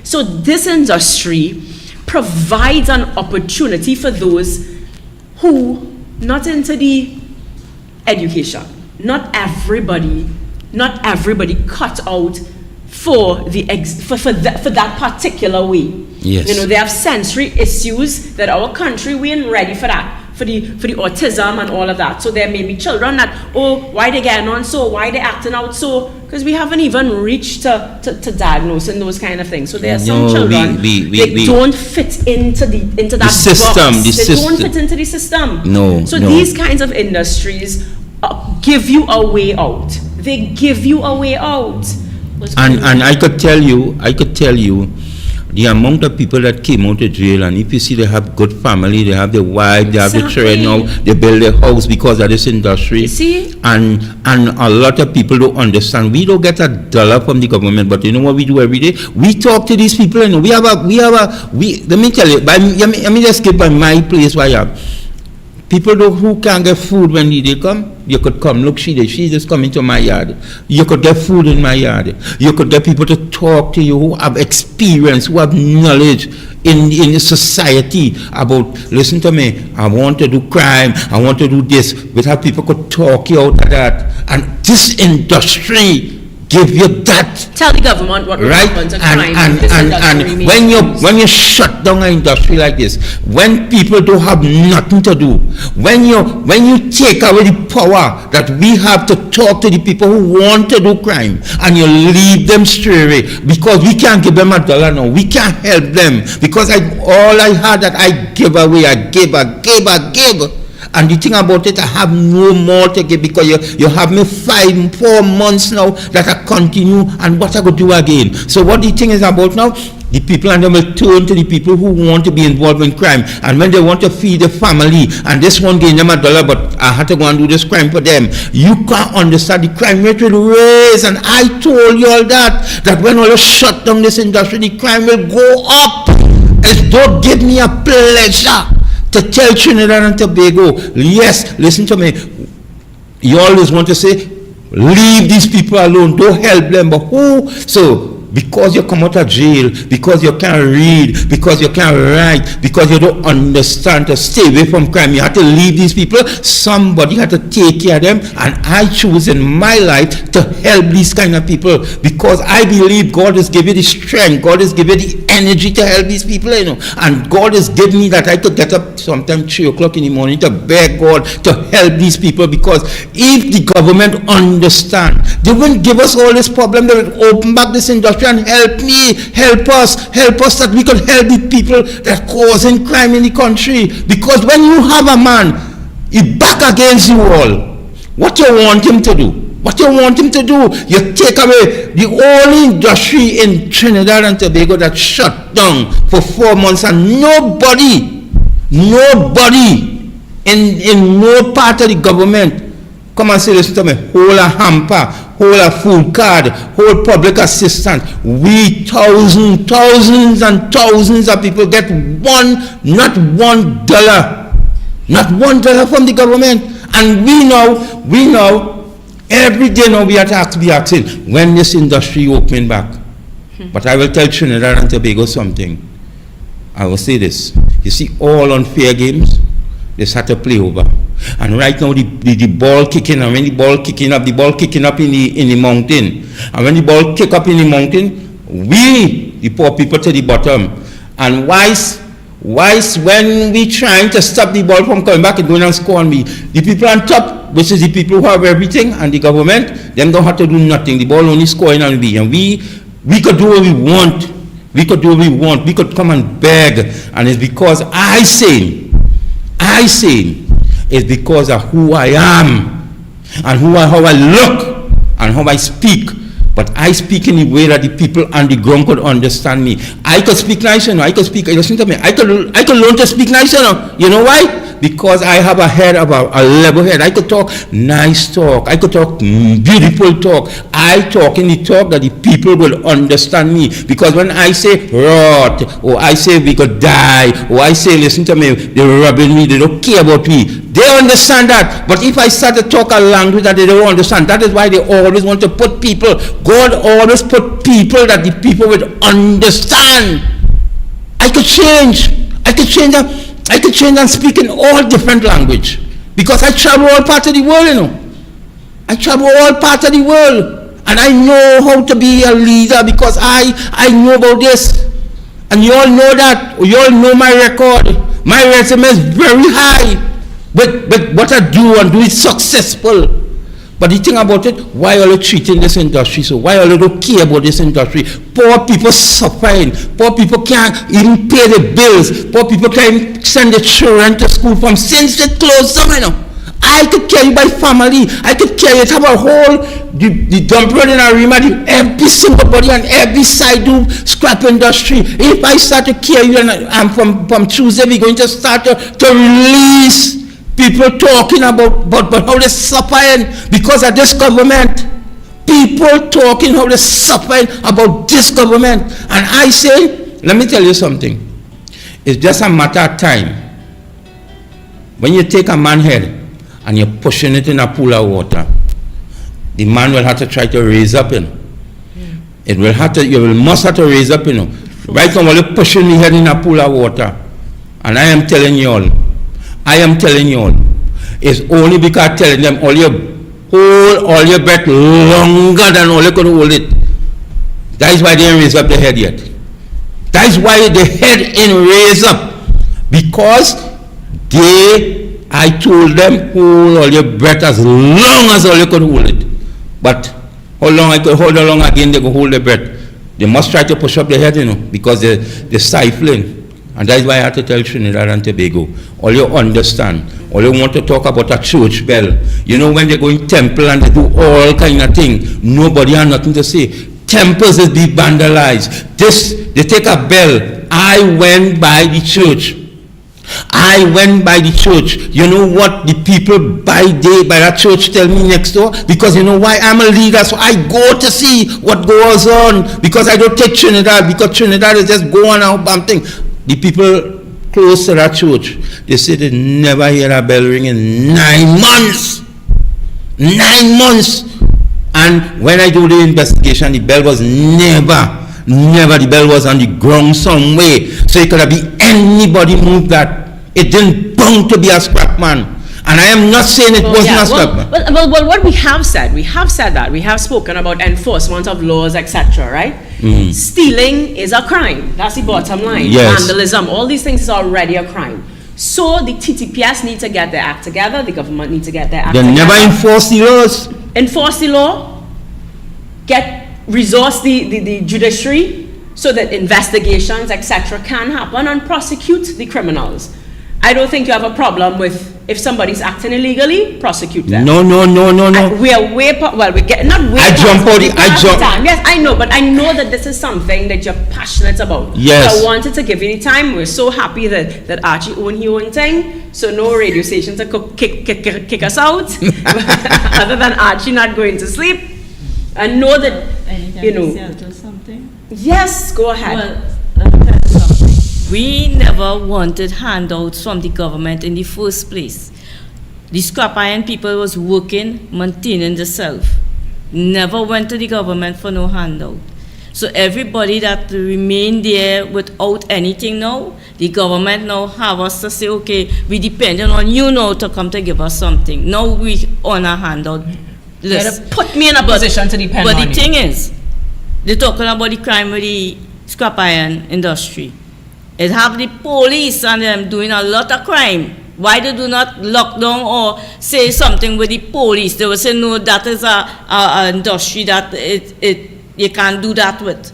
So this industry provides an opportunity for those who not into the education. Not everybody cut out for that particular way. Yes. You know, they have sensory issues that our country, we ain't ready for that. For the autism and all of that. So there may be children that, oh, why they getting on so, why they acting out so, because we haven't even reached to diagnosing those kind of things. So there are some children, they don't fit into that system, box. they don't fit into the system. So no. These kinds of industries give you a way out. They give you a way out. And I could tell you, the amount of people that came out of jail, and if you see they have good family, they have their wife, they have their children now, they build their house because of this industry. You see? And a lot of people don't understand. We don't get a dollar from the government, but you know what we do every day? We talk to these people, and let me tell you, let me just give by my place where I am. People who can't get food when they come, you could come. Look, she's just coming to my yard. You could get food in my yard. You could get people to talk to you who have experience, who have knowledge in society about, listen to me, I want to do crime, I want to do this, without people could talk you out of that. And this industry give you that. Tell the government what will happen to crime. And when you shut down an industry like this, when people don't have nothing to do, when you take away the power that we have to talk to the people who want to do crime, and you leave them straight away, because we can't give them a dollar now, we can't help them, because all I had that I give away, I give. And the thing about it, I have no more to give, because you have me 4 months now that I continue, and what I could do again. So what the thing is about now, the people and them will turn to the people who want to be involved in crime, and when they want to feed the family, and this one gave them a dollar, but I had to go and do this crime for them. You can't understand, the crime rate will raise, and I told you all that when all you shut down this industry, the crime will go up. It don't give me a pleasure to tell Trinidad and Tobago, yes, listen to me, you always want to say, leave these people alone, don't help them, but who? So, because you come out of jail, because you can't read, because you can't write, because you don't understand to stay away from crime, you have to leave these people. Somebody had to take care of them, and I choose in my life to help these kind of people, because I believe God has given you the strength, God has given you the energy to help these people, you know, and God has given me that I could get up sometime 3 o'clock in the morning to beg God to help these people, because if the government understand, they wouldn't give us all this problem, they would open back this industry and help me, help us that we could help the people that causing crime in the country. Because when you have a man, he back against you all, what you want him to do? You take away the only industry in Trinidad and Tobago that shut down for 4 months, and nobody in no part of the government come and say, listen to me, hold a hamper, hold a food card, hold public assistance. We thousands and thousands of people get not $1 from the government. And we know, every day now we have to be asking, when this industry opening back? But I will tell Trinidad and Tobago something. I will say this. You see, all unfair games, they start to play over. And right now the ball kicking, and when the ball kicking up in the mountain. And when the ball kick up in the mountain, we, the poor people, to the bottom. And wise when we trying to stop the ball from coming back and going and score on me, the people on top, which is the people who have everything, and the government, them don't have to do nothing. The ball only scoring on me. And we could do what we want. We could come and beg. And it's because I say, it's because of who I am, and how I look, and how I speak. But I speak in a way that the people on the ground could understand me. I could speak nice, I could speak, listen to me, I could learn to speak nice, You know why? Because I have a head about a level head. I could talk nice talk. I could talk beautiful talk. I talk in the talk that the people will understand me. Because when I say rot, or I say we could die, or I say listen to me, they're rubbing me, they don't care about me. They understand that. But if I start to talk a language that they don't understand, that is why they always want to put people. God always put people that the people would understand. I could change. I could change and speak in all different language. Because I travel all parts of the world, I travel all parts of the world. And I know how to be a leader because I know about this. And you all know that. You all know my record. My resume is very high. But what I do and do is successful. But the thing about it, why are you treating this industry so? Why are you don't care about this industry? Poor people suffering. Poor people can't even pay the bills. Poor people can't even send their children to school from since they closed them, I could carry my family. I could carry it. Have a whole, the dump road in Arima, every single body on every side do scrap industry. If I start to carry you, and from Tuesday, we're going to start to release people talking about how they're suffering because of this government. People talking how they're suffering about this government. And I say, let me tell you something. It's just a matter of time. When you take a man's head and you're pushing it in a pool of water, the man will have to try to raise up, It will have to, must have to raise up, Right now, while you're pushing the head in a pool of water, and I am telling you all, it's only because telling them all your breath longer than all you could hold it. That is why they didn't raise up the head yet. That is why the head ain't raised up. Because I told them hold all your breath as long as all you could hold it. But how long I could hold how long again they could hold the breath. They must try to push up the head, because they're stifling. And that is why I had to tell Trinidad and Tobago, all you understand, all you want to talk about a church bell. When they go in temple and they do all kind of things, nobody has nothing to say. Temples is be vandalized. They take a bell. I went by the church. You know what the people by that church tell me next door? Because you know why? I'm a leader, so I go to see what goes on. Because I don't take Trinidad, because Trinidad is just going out bumping. The people close to that church, they say they never hear a bell ring in 9 months. 9 months. And when I do the investigation, the bell was never, the bell was on the ground somewhere. So it could have been anybody moved that. It didn't bound to be a scrap man. And I am not saying it wasn't a scrap man. Well, what we have said that. We have spoken about enforcement of laws, etc., right? Stealing is a crime. That's the bottom line. Yes. Vandalism, all these things is already a crime. So the TTPS need to get their act together. The government needs to get their act together. They never enforce the laws. Enforce the law. Resource the judiciary so that investigations, etc., can happen and prosecute the criminals. I don't think you have a problem with if somebody's acting illegally, prosecute them. No. We are way we're getting not way. I jump out. Yes, I know, but I know that this is something that you're passionate about. Yes. So I wanted to give you the time. We're so happy that Archie own his own thing. So no radio station to kick us out, other than Archie not going to sleep. And know that something. Yes, go ahead. We never wanted handouts from the government in the first place. The scrap iron people was working, maintaining themselves. Never went to the government for no handout. So everybody that remained there without anything now, the government now have us to say, okay, we depending on you now to come to give us something. Now we on a handout list. Put me in a position to depend on you. But the thing is, they're talking about the crime with the scrap iron industry. It have the police and them doing a lot of crime. Why they do not lock down or say something with the police? They will say, no, that is a industry that you can't do that with.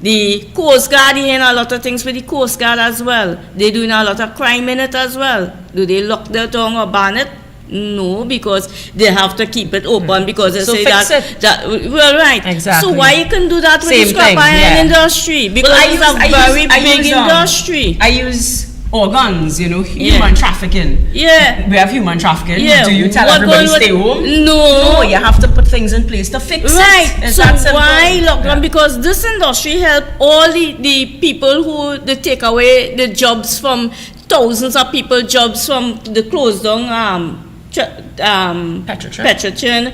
The Coast Guard, they in a lot of things with the Coast Guard as well. They're doing a lot of crime in it as well. Do they lock their tongue or ban it? No, because they have to keep it open because they So say fix that well, right. Exactly. So why you can do that with Same the scrap thing, iron yeah. industry? Because Well, it's a very big industry. I use organs, you know, human trafficking. Yeah. We have human trafficking. Yeah. Do you tell What everybody going stay home? No. No, you have to put things in place to fix Right. it. It's So that simple. why lockdown? Yeah. Because this industry help all the people who they take away the jobs from thousands of people, jobs from the closed down Petrochin,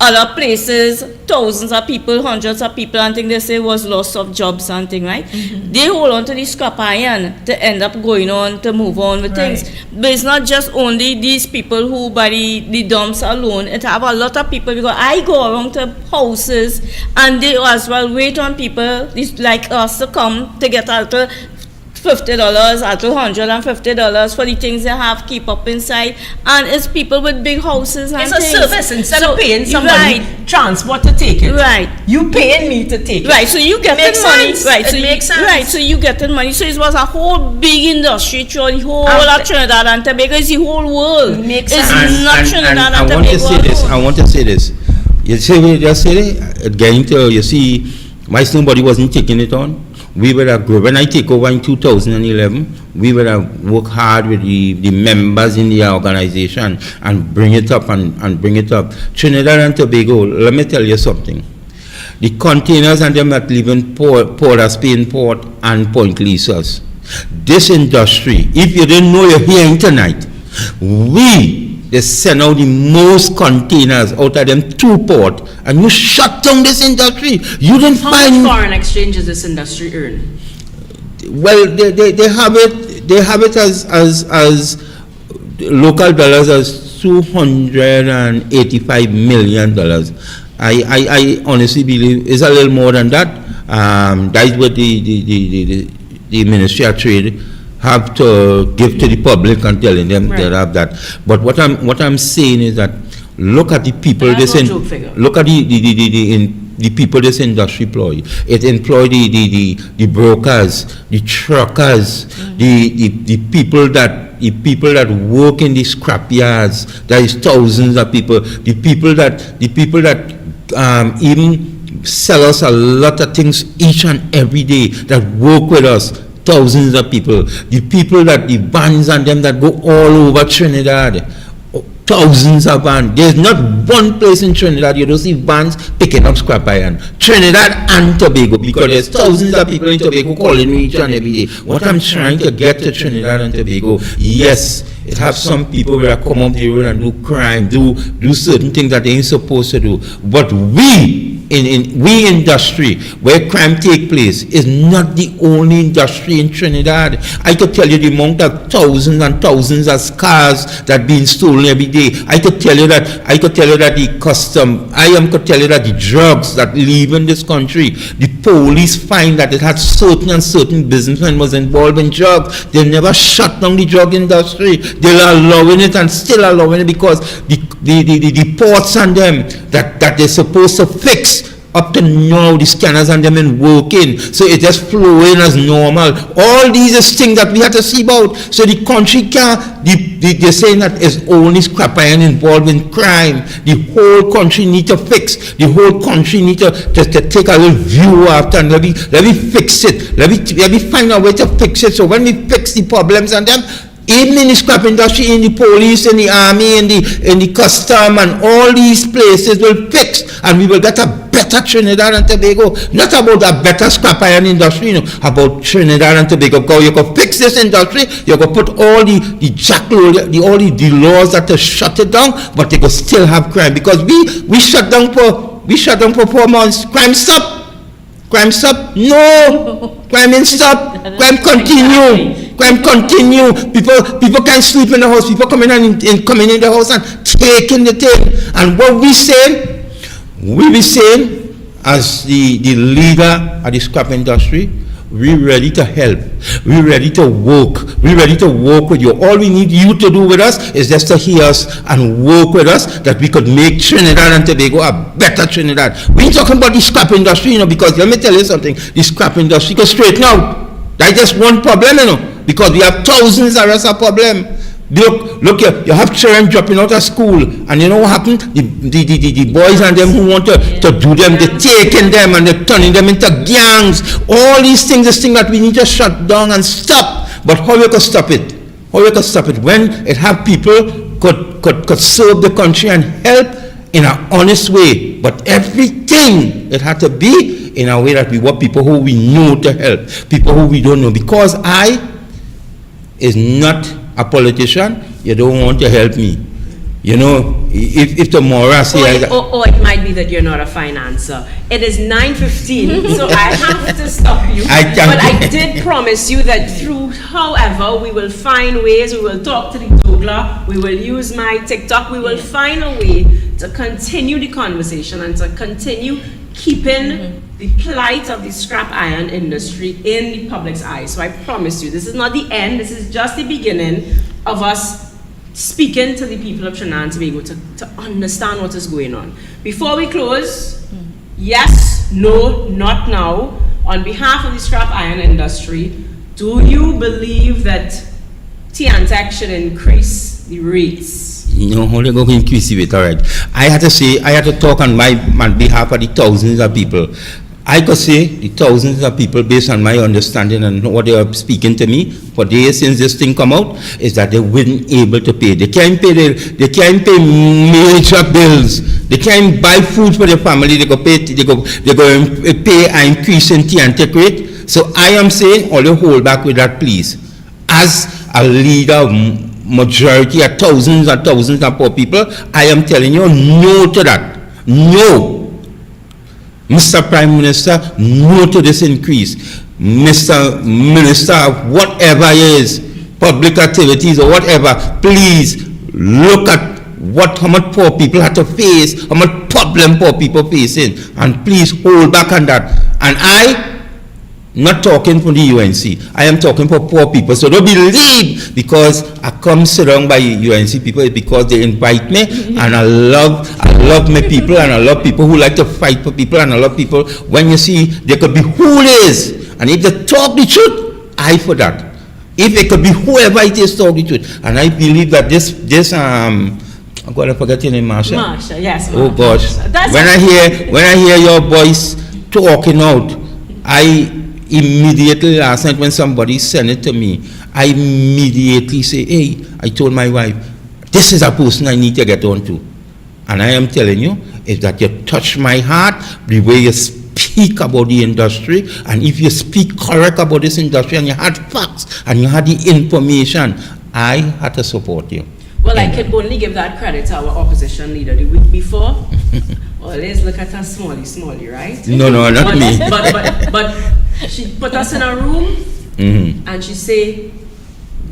other places, thousands of people, hundreds of people, and thing they say was loss of jobs and thing, right? They hold on to the scrap iron to end up going on to move on with things. But it's not just only these people who by the dumps alone. It have a lot of people because I go around to houses and they as well wait on people like us to come to get out to $50 at $150 for the things they have keep up inside, and it's people with big houses and It's things. a service. Instead So, of paying somebody right, transport to take it, right, you paying me to take it. right. So you getting makes money, sense. right? It So makes sense. right. So you getting money. So it was a whole big industry throughout the whole And of Trinidad and Tobago. It's the whole world. Makes It's sense. not Trinidad and I Tobago want to say this. alone. I want to say this. You see, we just said it. Getting to, you see, my somebody wasn't taking it on. We were when I take over in 2011, we were work hard with the members in the organization and bring it up and bring it up. Trinidad and Tobago, let me tell you something. The containers and them that live in Port of Spain Port and Point Lisas. This industry, if you didn't know, you're hearing tonight. They send out the most containers out of them to port, and you shut down this industry. You didn't How find. much foreign exchange does this industry earn? Well, they have it. They have it as local dollars as $285 million. I honestly believe it's a little more than that. That's what the Ministry of Trade have to give to the public and telling them they have that. But what I'm saying is that look at the people look at the people this industry employ. It employ the brokers, the truckers, the people that work in the scrap yards. There is thousands of people. The people that even sell us a lot of things each and every day, that work with us. Thousands of people. The people that the vans and them that go all over Trinidad. Thousands of vans. There's not one place in Trinidad you don't see vans picking up scrap iron. Trinidad and Tobago, because there's thousands of people in Tobago calling me each and every day. What I'm trying to get to Trinidad and Tobago, yes, it has some people where come up the road and do crime, do certain things that they ain't supposed to do. But we industry where crime take place is not the only industry in Trinidad. I could tell you the amount of thousands and thousands of cars that being stolen every day. I could tell you that the custom. Could tell you that the drugs that leave in this country, the police find that it had certain businessmen was involved in drugs. They never shut down the drug industry. They're allowing it and still allowing it because the ports and them that they're supposed to fix. Up to now, the scanners and them in working, so it just flowing as normal. All these is things that we have to see about. So the country can't. They're saying that it's only scrap iron involved in crime. The whole country need to fix. The whole country need to take a little view after and let me fix it. Let me find a way to fix it. So when we fix the problems and them. Even in the scrap industry, in the police, in the army, in the custom, and all these places will fix, and we will get a better Trinidad and Tobago. Not about a better scrap iron industry, about Trinidad and Tobago. Go, you can fix this industry. You can put all the laws that to shut it down, but they could still have crime because we shut down for 4 months. Crime stop. Crime stop? No. Crime ain't stop. Crime continue. Crime continue. People can't sleep in the house. People coming in the house and taking the thing. And what we be saying as the leader of the scrap industry, we're ready to help. We're ready to work. We're ready to work with you. All we need you to do with us is just to hear us and work with us that we could make Trinidad and Tobago a better Trinidad. We ain't talking about the scrap industry, because let me tell you something. The scrap industry can straighten out. That's just one problem, because we have thousands of rest of problem. Look here, you have children dropping out of school, and you know what happened? The boys and them who want to do them, they're taking them and they're turning them into gangs. All these things, this thing that we need to shut down and stop. But how you can stop it? How you can stop it? When it have people could serve the country and help in an honest way. But everything, it had to be in a way that we want people who we know to help, people who we don't know. Because I is not a politician, you don't want to help me. You know, if tomorrow I say... Or it might be that you're not a financer. It is 9:15, so I have to stop you. But I did promise you that through, however, we will find ways, we will talk to the douglAR, we will use my TikTok, we will find a way to continue the conversation and to continue keeping the plight of the scrap iron industry in the public's eyes. So I promise you, this is not the end, this is just the beginning of us speaking to the people of Trinidad and Tobago to understand what is going on. Before we close, yes, no, not now, on behalf of the scrap iron industry, do you believe that TNTEC should increase the rates? No, only go increase the rate, all right. I had to talk on behalf of the thousands of people. I could say the thousands of people, based on my understanding and what they are speaking to me for days since this thing come out, is that they weren't able to pay. They can't pay major bills. They can't buy food for their family. They go pay an increase in TNTEC rate. So I am saying, all you hold back with that, please. As a leader of majority of thousands and thousands of poor people, I am telling you no to that. No. Mr. Prime Minister, no to this increase. Mr. Minister, whatever it is, public activities or whatever, please look at how much poor people have to face, how much problem poor people facing, and please hold back on that. And I, not talking for the UNC, I am talking for poor people. So don't believe because I come sit down by UNC people, it's because they invite me, and I love my people, and I love people who like to fight for people, and I love people when you see they could be who it is, and if they talk the truth, I for that. If it could be whoever it is talk the truth, and I believe that this I'm gonna forget your name, Marsha. Marsha, yes. Oh gosh, That's when I hear your voice talking out, I immediately last night when somebody sent it to me, I immediately say, hey, I told my wife, this is a person I need to get on to. And I am telling you, is that you touch my heart, the way you speak about the industry, and if you speak correct about this industry, and you had facts, and you had the information, I had to support you. Well, I could only give that credit to our opposition leader the week before. Always look at us smally, right? No, not me. But she put us in a room, and she say,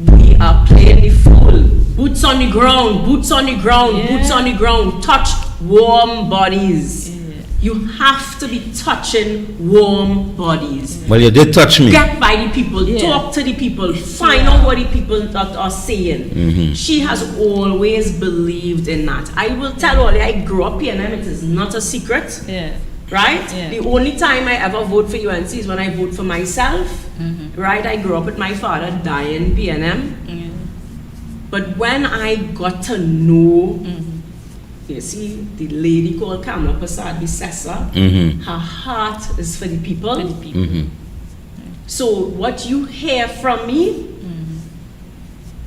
we are playing the fool. Boots on the ground, boots on the ground, boots on the ground. Touch warm bodies. You have to be touching warm bodies. Well, you did touch me. Get by the people, talk to the people, find out what the people are saying. She has always believed in that. I will tell all you, I grew up here, and it is not a secret. Right? The only time I ever vote for UNC is when I vote for myself. Right? I grew up with my father dying PNM. But when I got to know, you see, the lady called Kamala Prasad Bissessa, her heart is for the people. So what you hear from me,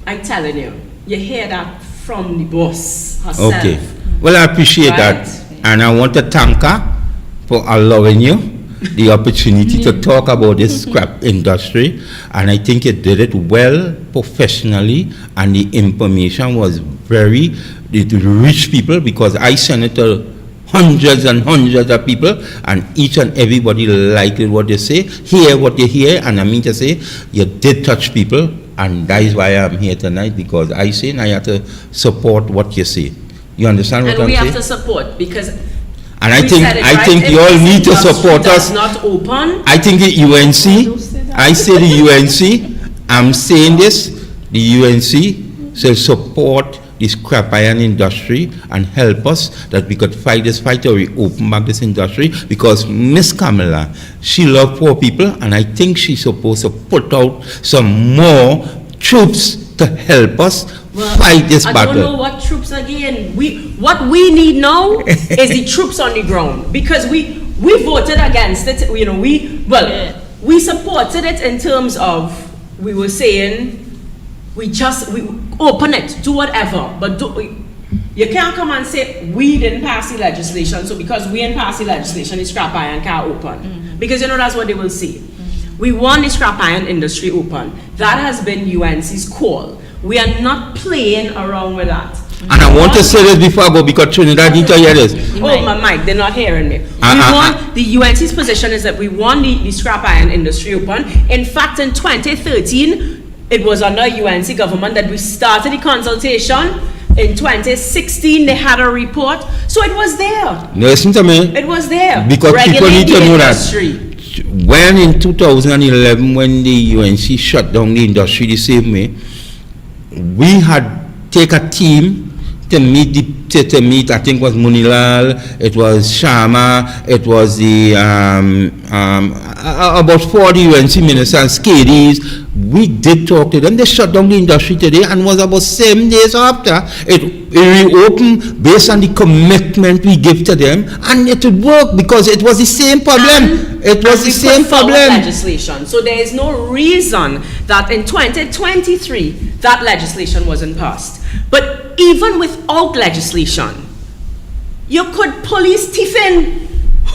I'm telling you, you hear that from the boss herself. Okay. Well, I appreciate that. And I want to thank her for allowing you the opportunity to talk about this scrap industry, and I think you did it well, professionally, and the information was it reached people, because I sent it to hundreds and hundreds of people, and each and everybody liked what they say, hear what they hear, and I mean to say, you did touch people, and that is why I'm here tonight, because I say I have to support what you say. You understand what I'm saying? And we have to support, because and I think you all need to support us. Not open. I think the UNC, I say the UNC, I'm saying this, the UNC shall support the scrap iron industry and help us that we could fight this fight, or we open back this industry, because Miss Kamala, she loves poor people, and I think she's supposed to put out some more troops to help us fight this I battle. don't know what troops again. What we need now is the troops on the ground, because we voted against it. You know, we supported it in terms of, we were saying we open it, do whatever, but you can't come and say we didn't pass the legislation, so because we didn't pass the legislation, the scrap iron can't open. Because you know that's what they will say. We want the scrap iron industry open. That has been UNC's call. We are not playing around with that. And I want to say this before I go, because Trinidad need to hear this. Oh, my mic, they're not hearing me. The UNC's position is that we want the scrap iron industry open. In fact, in 2013, it was under UNC government that we started the consultation. In 2016, they had a report. So it was there. Listen to me. It was there. Because people need to know industry. that. When in 2011, when the UNC shut down the industry the same way, we had take a team to meet I think it was Munilal, it was Sharma, it was the about 40 UNC ministers, KDs. We did talk to them. They shut down the industry today, and was about 7 days after it reopened based on the commitment we give to them, and it would work because it was the same problem. It was the same problem. Legislation. So there is no reason that in 2023 that legislation wasn't passed. But even without legislation, you could police thieving.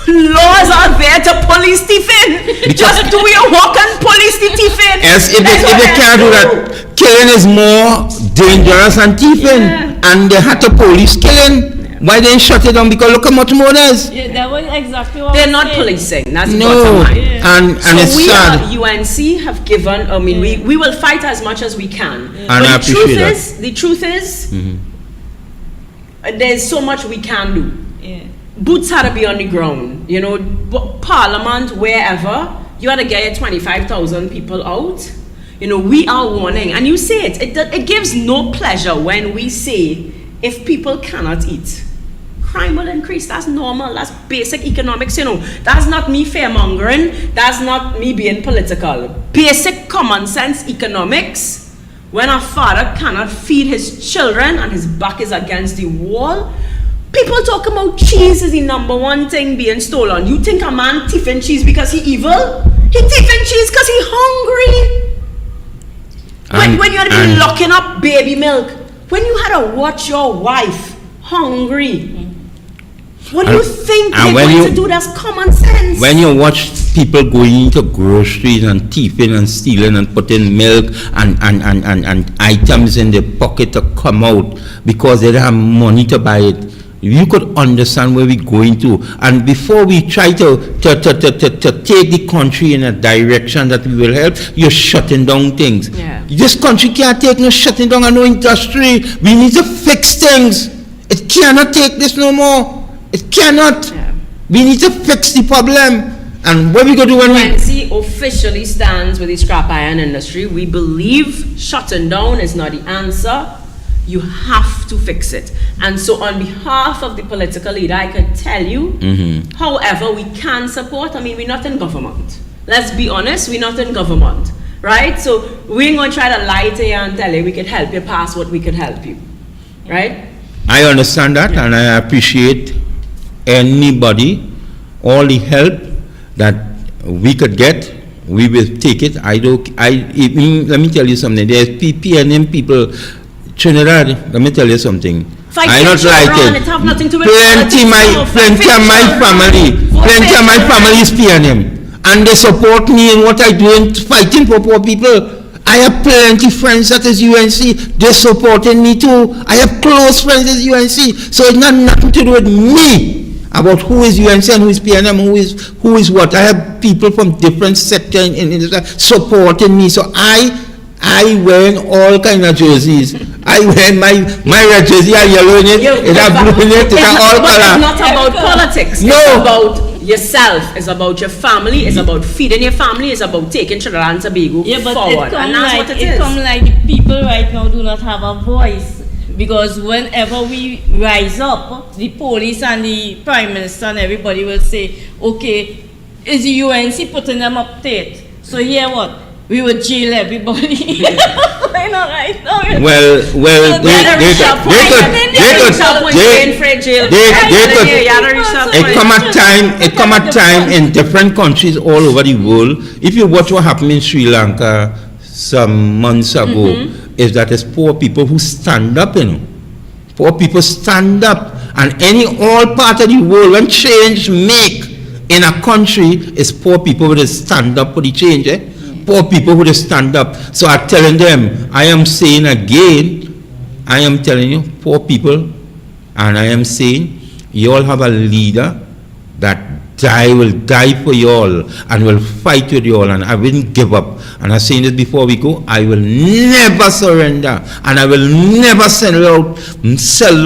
Laws are there to police thieving. Just do your work and police the thieving. Yes, if they can't do that, killing is more dangerous than thieving. Yeah. And they had to police killing. Why they shut it down? Because look how much more there is. Yeah, that was exactly what they're not policing. That's the no. bottom line. Yeah. And it's sad. UNC have given. I mean, we will fight as much as we can. Yeah. And I appreciate that. The truth is, there's so much we can do. Yeah. Boots had to be on the ground. You know, Parliament, wherever, you had to get 25,000 people out. You know, we are warning, and you say it. It gives no pleasure when we say if people cannot eat, crime will increase. That's normal. That's basic economics. You know, that's not me fear-mongering. That's not me being political. Basic common sense economics. When a father cannot feed his children and his back is against the wall, people talk about cheese is the #1 thing being stolen. You think a man thieving cheese because he evil? He thieving cheese because he hungry. When you had to be locking up baby milk, when you had to watch your wife hungry, what do you think they're going to do? That's common sense. When you watch people going into groceries and thieving and stealing and putting milk and items in their pocket to come out because they don't have money to buy it, you could understand where we're going to. And before we try to take the country in a direction that we will help, you're shutting down things. Yeah. This country can't take no shutting down and no industry. We need to fix things. It cannot take this no more. It cannot. Yeah. We need to fix the problem. And what we going to do when UNC officially stands with the scrap iron industry. We believe shutting down is not the answer. You have to fix it. And so on behalf of the political leader, I can tell you, however, we can support. I mean, we're not in government. Let's be honest, we're not in government, right? So we ain't going to try to lie to you and tell you we could help you pass what we could help you, right? I understand that, and I appreciate anybody, all the help that we could get, we will take it. Let me tell you something. There's PNM people, Trinidad, let me tell you something. I not like it. Plenty of my family is PNM, and they support me in what I do in fighting for poor people. I have plenty friends that is UNC. They're supporting me too. I have close friends at UNC. So it's not nothing to do with me about who is UNC and who is PNM, who is what. I have people from different sectors in supporting me. So I wear all kind of jerseys. I wear my red jersey, I yellow in it, it have blue in it, it have all color. It's not about politics. No. It's about yourself. It's about your family. It's about feeding your family. It's about taking Trinidad and Tobago forward. And that's what it is. It comes like the people right now do not have a voice. Because whenever we rise up, the police and the Prime Minister and everybody will say, okay, is the UNC putting them up to it? So here what? we would jail everybody. Why not right now? Well, it come a time in different countries all over the world. If you watch what happened in Sri Lanka some months ago, is that it's poor people who stand up, you know. Poor people stand up, and all part of the world, when change make in a country, it's poor people who stand up for the change, Poor people who stand up. So I'm telling them, I am saying again, I am telling you, poor people, and I am saying, you all have a leader that will die for you all and will fight with you all, and I wouldn't give up. And I'm saying this before we go, I will never surrender, and I will never sell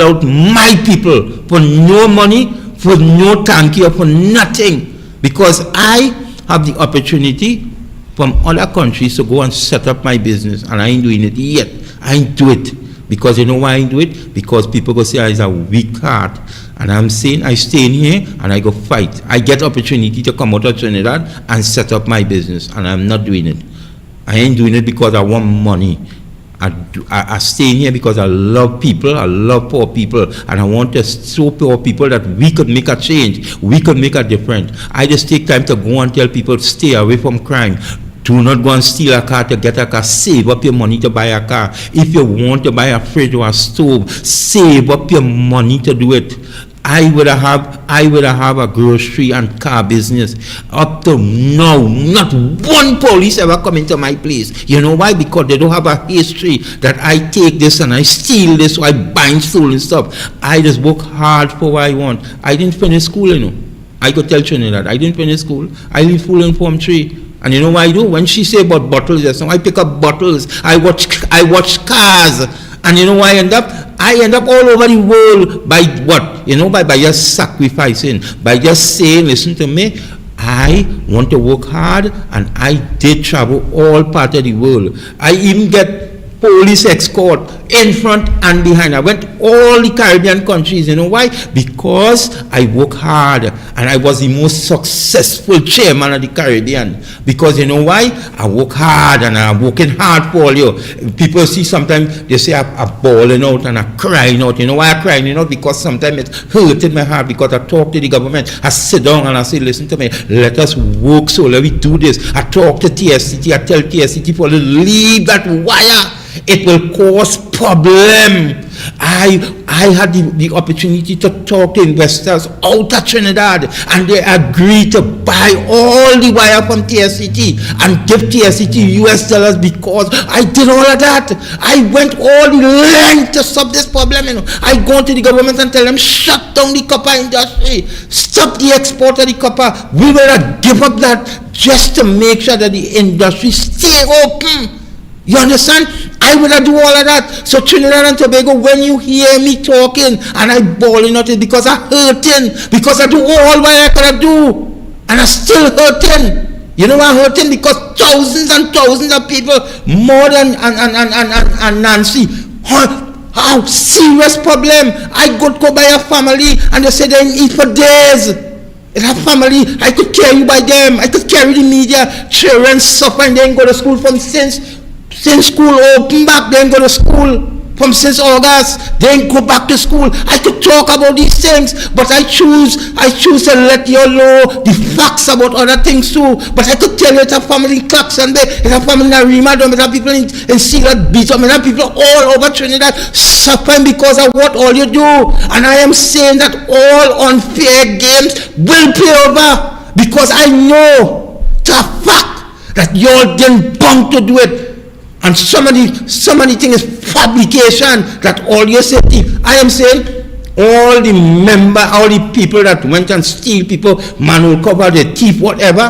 out my people for no money, for no thank you, for nothing, because I have the opportunity from other countries to go and set up my business, and I ain't doing it yet. I ain't do it. Because you know why I ain't do it? Because people go say I is a weak heart. And I'm saying I stay in here and I go fight. I get opportunity to come out of Trinidad and set up my business, and I'm not doing it. I ain't doing it because I want money. I stay in here because I love people, I love poor people, and I want to show poor people that we could make a change, we could make a difference. I just take time to go and tell people, stay away from crime. Do not go and steal a car to get a car. Save up your money to buy a car. If you want to buy a fridge or a stove, save up your money to do it. I would have a grocery and car business. Up to now, not one police ever come into my place. You know why? Because they don't have a history that I take this and I steal this or I buy stolen stuff. I just work hard for what I want. I didn't finish school, you know. I could tell Trinidad, I didn't finish school. I leave full in Form 3. And you know what I do? When she say about bottles, I pick up bottles. I watch cars. And you know what I end up? I end up all over the world by what? You know, by just sacrificing, by just saying, listen to me, I want to work hard, and I did travel all part of the world. I even get police escort in front and behind. I went all the Caribbean countries. You know why? Because I work hard, and I was the most successful chairman of the Caribbean. Because you know why? I work hard, and I'm working hard for you. People see sometimes, they say I'm bawling out and I'm crying out. You know why I'm crying out? Because sometimes it's hurting my heart, because I talk to the government. I sit down and I say, listen to me, let us work, so let me do this. I talk to TSCT, I tell TSCT for leave that wire. It will cause problem. I had the opportunity to talk to investors out of Trinidad, and they agreed to buy all the wire from TSCT and give TSCT US dollars, because I did all of that. I went all the length to solve this problem. You know, I go to the government and tell them, shut down the copper industry, stop the export of the copper. We will give up that just to make sure that the industry stay open. You understand? I would have do all of that. So Trinidad and Tobago, when you hear me talking and I bawling out, it because I'm hurting, because I do all what I could do, and I'm still hurting. You know why I'm hurting? Because thousands and thousands of people, more than and Nancy, how serious problem. I go by a family and they say they eat for days. In a family, I could carry by them. I could carry the media. Children suffer and they go to school from since school open back, then go to school. From since August, then go back to school. I could talk about these things, but I choose to let you know the facts about other things too. But I could tell you it's a family in Claxon Bay, it's a family in Rima, it's a people in Seagull Beach, it's a people all over Trinidad suffering because of what all you do. And I am saying that all unfair games will play over, because I know to a fact that you all didn't bound to do it. And some of the thing is fabrication, that all your safety. I am saying all the people that went and steal people, manual cover, the thief, whatever,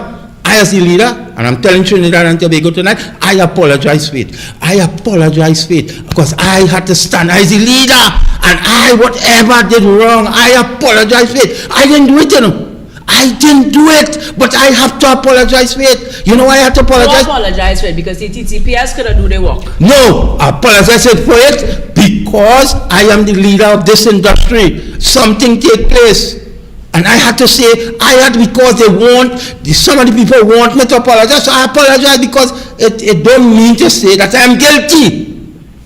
I as the leader, and I'm telling Trinidad and Tobago tonight, I apologize for it. I apologize for it, because I had to stand as the leader, and whatever did wrong, I apologize for it. I didn't do it, you know. I didn't do it, but I have to apologize for it. You know why I have to apologize? You apologize for it because the TTPS could do the work. No, I apologize for it because I am the leader of this industry. Something take place. And I had to say, because some of the people want me to apologize, so I apologize because it don't mean to say that I'm guilty.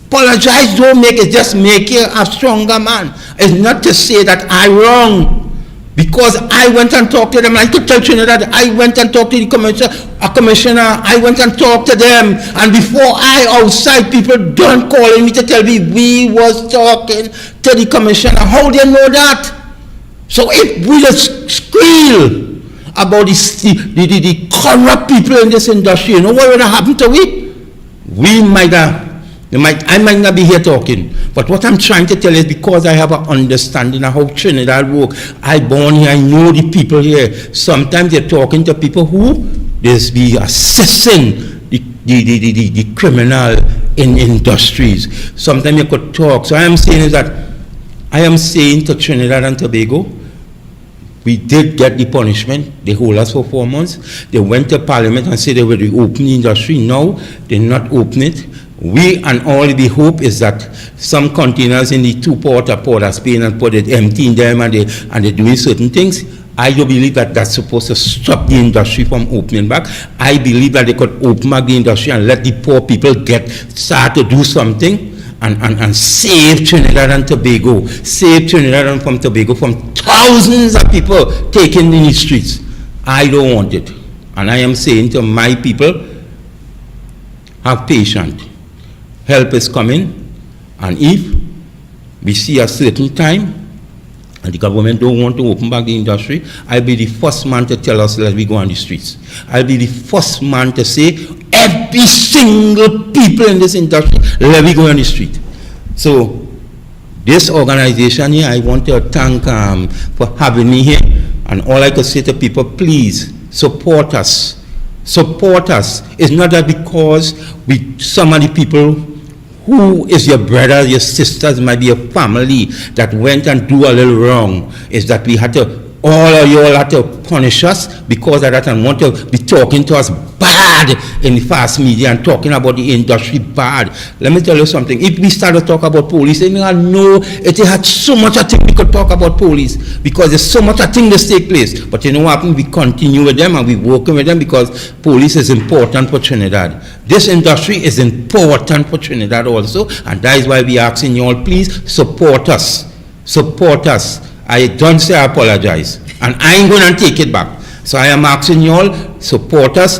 Apologize don't make it, just make you a stronger man. It's not to say that I'm wrong. Because I went and talked to them, I could tell Trinidad, I went and talked to the commissioner, I went and talked to them, and before outside, people don't calling me to tell me we was talking to the commissioner. How they know that? So if we just squeal about the corrupt people in this industry, you know what would have happened to we? I might not be here talking, but what I'm trying to tell is because I have an understanding of how Trinidad work. I born here, I know the people here. Sometimes they're talking to people who there's be assessing the criminal in industries. Sometimes you could talk. So I am saying to Trinidad and Tobago, we did get the punishment. They hold us for 4 months. They went to Parliament and said they would open the industry. Now they're not open it. We and all we hope is that some containers in the two port of Spain and put it empty in them and they're doing certain things. I do believe that that's supposed to stop the industry from opening back. I believe that they could open back the industry and let the poor people start to do something and save Trinidad and Tobago. Save Trinidad and Tobago from thousands of people taken in the streets. I don't want it. And I am saying to my people, have patience. Help is coming, and if we see a certain time and the government don't want to open back the industry, I'll be the first man to tell us that we go on the streets. I'll be the first man to say every single people in this industry, let me go on the street. So this organization here, I want to thank for having me here, and all I could say to people, please support us. Support us. It's not that because some of the people who is your brother, your sisters, might be a family that went and do a little wrong, is that we had to, all of you all had to punish us because of that and want to be talking to us bad in the fast media and talking about the industry bad. Let me tell you something. If we start to talk about police, then I know it had so much I think we could talk about police because there's so much I think that take place. But you know what happened? We continue with them and we working with them because police is important for Trinidad. This industry is important for Trinidad also, and that is why we are asking you all, please support us. Support us. I don't say I apologize, and I ain't going to take it back. So I am asking you all, support us,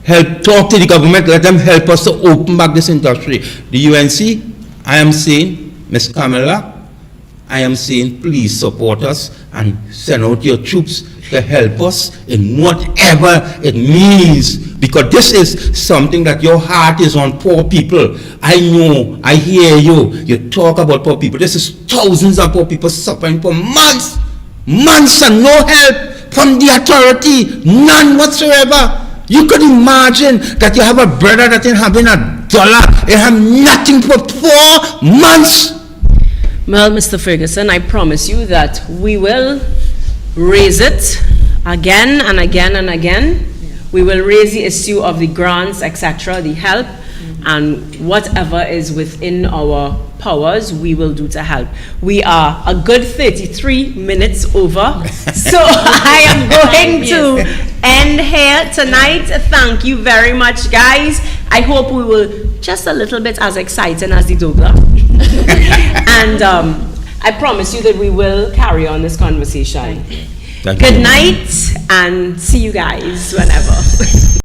help, talk to the government, let them help us to open back this industry. The UNC, I am saying, Ms. Kamala, I am saying, please support us and send out your troops to help us in whatever it means, because this is something that your heart is on poor people. I know, I hear you talk about poor people. This is thousands of poor people suffering for months and no help from the authority, none whatsoever. You could imagine that you have a brother that ain't having $1, they have nothing for 4 months. Well, Mr. Ferguson, I promise you that we will raise it again and again and again. We will raise the issue of the grants, etc., the help, and whatever is within our powers, we will do to help. We are a good 33 minutes over, so I am going to end here tonight. Thank you very much, guys. I hope we will just a little bit as exciting as the douglAR. And I promise you that we will carry on this conversation. Thank Good you. night, and see you guys whenever.